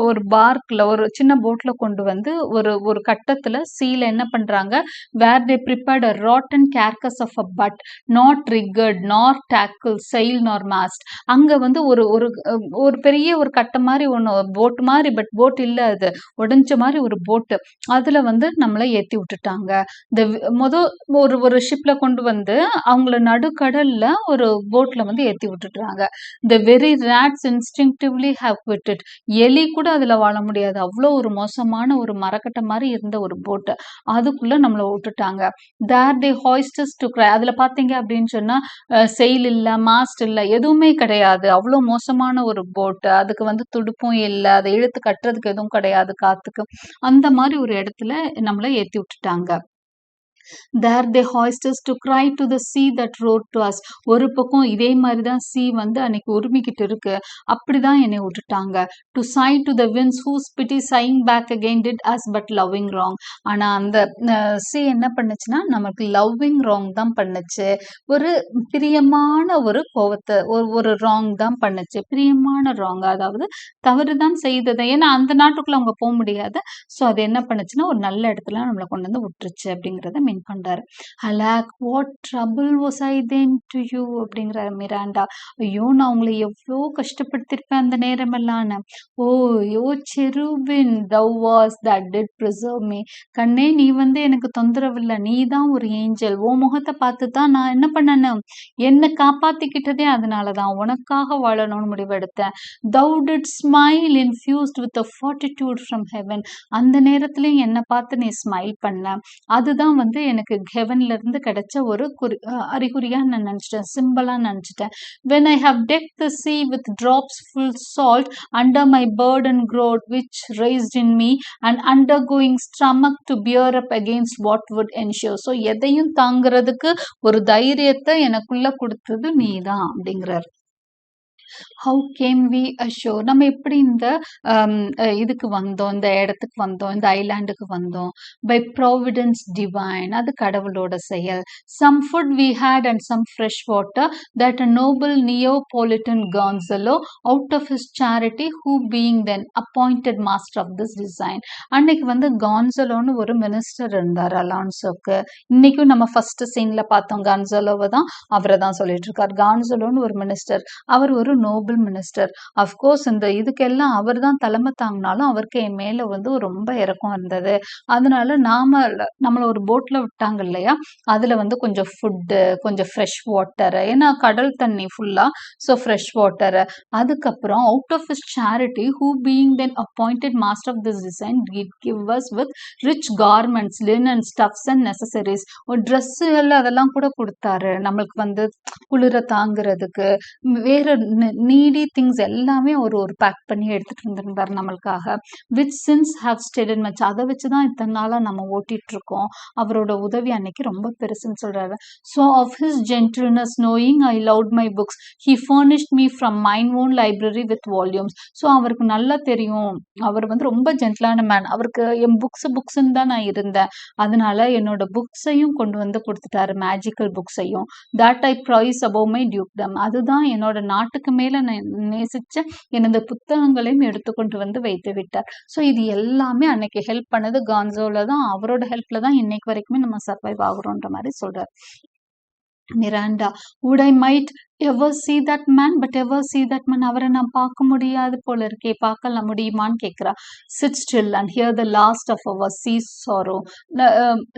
ஒரு பார்க்ல ஒரு சின்ன போட்ல கொண்டு வந்து ஒரு ஒரு கட்டத்துல சீல என்ன பண்றாங்க, where they prepared a rotten carcass of a butt not rigged nor tackle sail நார் மாஸ்ட். அங்க வந்து ஒரு ஒரு ஒரு பெரிய ஒரு கட்டை மாதிரி ஒன்று, போட் மாதிரி, பட் போட் இல்ல, அது உடைஞ்ச மாதிரி ஒரு போட்டு. அதுல வந்து நம்மளை ஏத்தி விட்டுட்டாங்க. இந்த ஒரு ஒரு ஷிப்ல கொண்டு வந்து அவங்கள நடுக்கடல்ல ஒரு போட்ல வந்து ஏத்தி விட்டுட்டாங்க. The very rats instinctively have quit it. எலி கூட அதுல வாழ முடியாது, அவ்வளோ ஒரு மோசமான ஒரு மரக்கட்டை மாதிரி இருந்த ஒரு போட்டு. அதுக்குள்ள நம்மளை விட்டுட்டாங்க. தேர் தே ஹாய்ஸ்டஸ் டு கிரை. அதுல பாத்தீங்க அப்படின்னு சொன்னா செயில் இல்ல, மாஸ்ட் இல்ல, எதுவுமே கிடையாது. அவ்வளோ மோசமான ஒரு போட்டு. அதுக்கு வந்து துடுப்பும் இல்ல, அதை இழுத்து கட்டுறதுக்கு எதுவும் கிடையாது காத்துக்கு. அந்த மாதிரி ஒரு இடத்துல நம்மளை ஏத்தி விட்டுட்டாங்க. There they hoist us to cry to the sea that roared to us. ஒரு பக்கம் இதே மாதிரி தான் sea வந்து அன்னைக்கு உருமிக்கிட்டு இருக்கு. அப்படிதான் என்னை விட்டுட்டாங்க. To sigh to the winds whose pity sighing back again did us but loving wrong. ஆனா அந்த sea என்ன பண்ணுச்சுன்னா, நமக்கு loving wrong தான் பண்ணுச்சு. ஒரு பிரியமான ஒரு கோவத்தை, ஒரு wrong தான் பண்ணுச்சு. பிரியமான wrong, அதாவது தவறு தான் செய்தது. ஏன்னா அந்த நாட்டுக்குள்ள அவங்க போக முடியாது. ஸோ அது என்ன பண்ணுச்சுன்னா, ஒரு நல்ல இடத்துல நம்மளை கொண்டு வந்து விட்டுருச்சு அப்படிங்கிறத மீன் பண்றாரு. Alack what trouble was I then to you அப்படிங்கிறாரு மிராண்டா. ஐயோ, நான் உங்களை எவ்வளோ கஷ்டப்படுத்திருப்பேன் அந்த நேரமெல்லாம். ஓ யோ செருபின் thou was that did preserve me. கண்ணே, நீ வந்து எனக்கு தொந்தரவு இல்லை, நீ தான் ஒரு ஏஞ்சல். ஓ முகத்தை பார்த்து தான் நான் என்ன பண்ணேன்னு, என்னை காப்பாத்திக்கிட்டதே அதனாலதான், உனக்காக வாழணும்னு முடிவெடுத்தேன். thou did smile infused with a fortitude from heaven. அந்த நேரத்துலயும் என்னை பார்த்து நீ ஸ்மைல் பண்ண. அதுதான் வந்து எனக்கு ஹெவன்ல இருந்து கிடைச்ச ஒரு அறிகுறியா நான் நினைச்சிட்டேன், சிம்பிளா நினைச்சிட்டேன். when I have decked the sea with drops full salt under my burden growth which raised in me and undergoing stomach to bear up against what would ensure. so எதையும் தாங்கிறதுக்கு ஒரு தைரியத்தை எனக்குள்ள கொடுத்தது நீதான் அப்படிங்கிறார். How came we ashore. நம்ம எப்படி இந்த இதுக்கு வந்தோம், இந்த இடத்துக்கு வந்தோம், இந்த ஐலாண்டுக்கு வந்தோம். பை ப்ராவிடன்ஸ் டிவைன், அது கடவுளோட செயல். Some food we had and some fresh water that a noble Neapolitan Gonzalo out of his charity who being then appointed master of this design. அன்னைக்கு வந்து கான்சலோன்னு ஒரு மினிஸ்டர் இருந்தார் அலான்சோக்கு. இன்னைக்கும் நம்ம ஃபர்ஸ்ட் சீன்ல பார்த்தோம் கான்சலோவை தான், அவரை தான் சொல்லிட்டு இருக்கார். கான்சலோன்னு ஒரு மினிஸ்டர், அவர் ஒரு நோபல் மினிஸ்டர். அஃப்கோர்ஸ் இந்த இதுக்கெல்லாம் அவர் தான் தலைமை தாங்கினாலும் அவருக்கு என் மேல வந்து ரொம்ப இறக்கம் இருந்தது. அதனால நம்மள ஒரு போட்ல விட்டாங்க இல்லையா, அதுல வந்து கொஞ்சம் ஃபுட்டு, கொஞ்சம் ஃப்ரெஷ் வாட்டர், ஏன்னா கடல் தண்ணி ஃபுல்லா, ஸோ ஃப்ரெஷ் வாட்டர். அதுக்கப்புறம் out of his charity who being then appointed master of this design give us with rich garments, linen, stuffs and necessaries. ஒரு ட்ரெஸ்ஸுகள் அதெல்லாம் கூட கொடுத்தாரு நம்மளுக்கு வந்து குளிர தாங்கிறதுக்கு. வேற நீடி திங்ஸ் எல்லாமே ஒரு பேக் பண்ணி எடுத்துட்டு வந்திருந்தார் நம்மளுக்காக. Which since have steaded much. அதை வச்சுதான் இத்தனை நாளா நம்ம ஓட்டிட்டு இருக்கோம். அவரோட உதவி அன்னைக்கு ரொம்ப பெருசுன்னு சொல்றாரு. So of his gentleness knowing I loved my books he furnished me from mine own library with volumes. So அவருக்கு நல்லா தெரியும், அவர் வந்து ரொம்ப ஜென்டிலான மேன். அவருக்கு என் புக்ஸ்ன்னு தான் நான் இருந்தேன், அதனால என்னோட புக்ஸையும் கொண்டு வந்து கொடுத்துட்டாரு, மேஜிக்கல் புக்ஸையும். That I prize above my dukedom. அதுதான் என்னோட நாட்டுக்கு மேல நேசிச்ச எனது புத்தகங்களையும் எடுத்துக்கொண்டு வந்து வைத்து விட்டார். ஸோ இது எல்லாமே அன்னைக்கு ஹெல்ப் பண்ணது கான்சோல தான். அவரோட ஹெல்ப்ல தான் இன்னைக்கு வரைக்குமே நம்ம சர்வைவ் ஆகுறோன்ற மாதிரி சொல்றாரு Miranda. would I might ever see that man but ever see that man. அவரை நான் பார்க்க முடியாது போல இருக்கே, பார்க்கலாம் முடியுமான்னு கேட்கிறா. sit still and hear the last of our sea sorrow.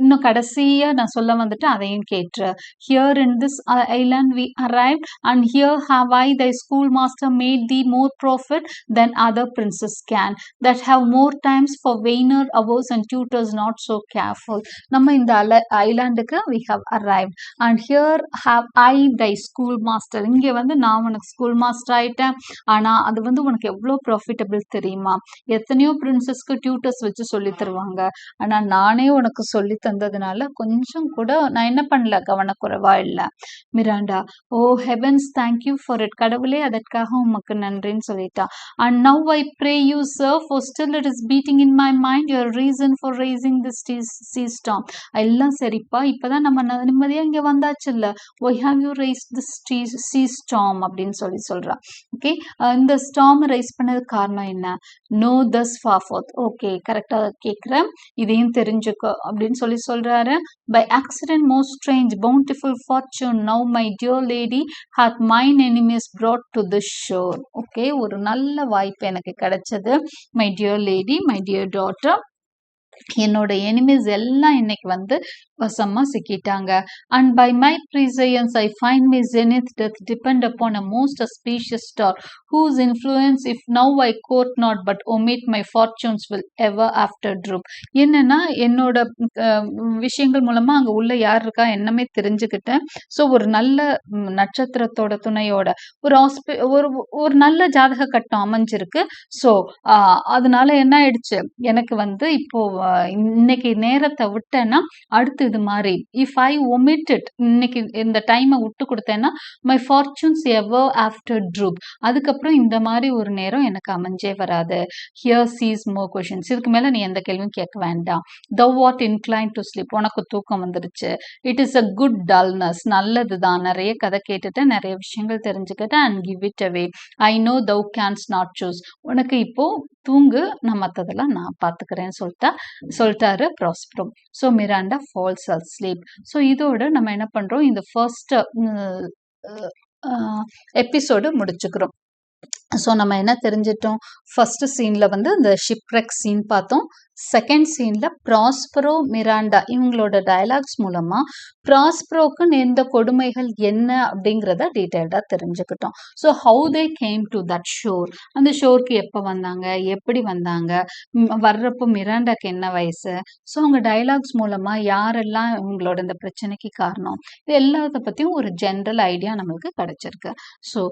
இன்னும் கடைசியா நான் சொல்ல வந்துட்டு அதையும் கேட்டு. here in this island we arrived and here have I thy schoolmaster made thee more profit than other princes can that have more times for vainer hours and tutors not so careful. நம்ம இந்த ஐலாண்டுக்கு we have arrived and here have I thy schoolmaster master. இங்கே வந்து நான் உனக்கு ஸ்கூல் மாஸ்டர் ஆயிட்டேன், ஆனால் அது வந்து உனக்கு எவ்வளோ ப்ராஃபிட்டபிள் தெரியுமா? எத்தனையோ பிரின்சஸ்க்கு டியூட்டர்ஸ் வச்சு சொல்லி தருவாங்க, ஆனால் நானே உனக்கு சொல்லி தந்ததுனால கொஞ்சம் கூட நான் என்ன பண்ணல, கவனக்குறைவா இல்லை. Miranda, oh heavens thank you for it, கடவுளே அதற்காக உமக்கு நன்றின்னு சொல்லிட்டா. And now I pray you sir for still it is beating in my mind your reason for raising this sea storm. எல்லாம் சரிப்பா, இப்பதான் நம்ம நிம்மதியா இங்க வந்தாச்சு இல்ல, why have you raised this sea storm அப்படின்னு சொல்றா. ஓகே, இந்த ஸ்டார்ம் ரைஸ் பண்ணது காரணம் என்ன? நோ தஸ் far forth. ஓகே, கரெக்டா கேட்கிறேன், இதையும் தெரிஞ்சுக்கோ அப்படின்னு சொல்றாரு. By accident most strange bountiful fortune now my dear lady hath mine enemies brought to this shore. Okay, ஒரு நல்ல வாய்ப்பு எனக்கு கிடைச்சது. My dear lady, my dear daughter, என்னோட எனிமீஸ் எல்லாம் இன்னைக்கு வந்து வசமா சிக்கிட்டாங்க. And by my prescience I find my zenith doth depend upon a most auspicious star whose influence if now I court not but omit my fortunes will ever after droop. என்னன்னா, என்னோட விஷயங்கள் மூலமா அங்க உள்ள யார் இருக்கா என்னமே தெரிஞ்சுக்கிட்டேன். ஸோ ஒரு நல்ல நட்சத்திரத்தோட துணையோட ஒரு நல்ல ஜாதக கட்டம் அமைஞ்சிருக்கு. ஸோ அதனால என்ன ஆயிடுச்சு, எனக்கு வந்து இப்போ இன்னைக்கு நேரத்தை விட்டேன்னா அடுத்து இது மாதிரி இஃப் ஐ ஒமிட் இட், இன்னைக்கு இந்த டைமை விட்டு கொடுத்தேன்னா my fortunes ever after troupe, அதுக்கப்புறம் இந்த மாதிரி ஒரு நேரம் எனக்கு அமைஞ்சே வராது. ஹியர் சீஸ் மோர் கொஷின்ஸ், இதுக்கு மேல நீ எந்த கேள்வியும் கேட்க வேண்டாம். thou art inclined to sleep, உனக்கு தூக்கம் வந்துருச்சு. It is a good dullness, நல்லதுதான், நிறைய கதை கேட்டுட்டு நிறைய விஷயங்கள் தெரிஞ்சுக்கிட்டேன். And give it away, I know thou canst not choose, உனக்கு இப்போ தூங்கு, நான் மற்றதெல்லாம் நான் பார்த்துக்கிறேன்னு சொல்லிட்டாரு Prospero. So Miranda falls asleep. So இதோட நம்ம என்ன பண்றோம், இந்த ஃபர்ஸ்ட் எபிசோடு முடிச்சுக்கிறோம். ஸோ நம்ம என்ன தெரிஞ்சிட்டோம், ஃபர்ஸ்ட் சீன்ல வந்து இந்த ஷிப்ரெக் சீன் பார்த்தோம். செகண்ட் சீன்ல ப்ராஸ்பரோ மிராண்டா இவங்களோட டயலாக்ஸ் மூலமா ப்ராஸ்பரோக்கு நேர்ந்த கொடுமைகள் என்ன அப்படிங்கிறத டீட்டெயில்டா தெரிஞ்சுக்கிட்டோம். So how they came to that sure, அந்த ஷோருக்கு எப்போ வந்தாங்க, எப்படி வந்தாங்க, வர்றப்போ மிராண்டாக்கு என்ன வயசு, ஸோ அவங்க டயலாக்ஸ் மூலமா யாரெல்லாம் இவங்களோட இந்த பிரச்சனைக்கு காரணம், இது எல்லாத்த பத்தியும் ஒரு ஜென்ரல் ஐடியா நம்மளுக்கு கிடைச்சிருக்கு. So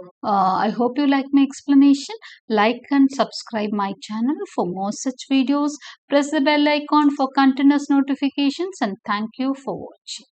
I hope you like my explanation. Like and subscribe my channel for more such videos. Press the bell icon for continuous notifications and thank you for watching.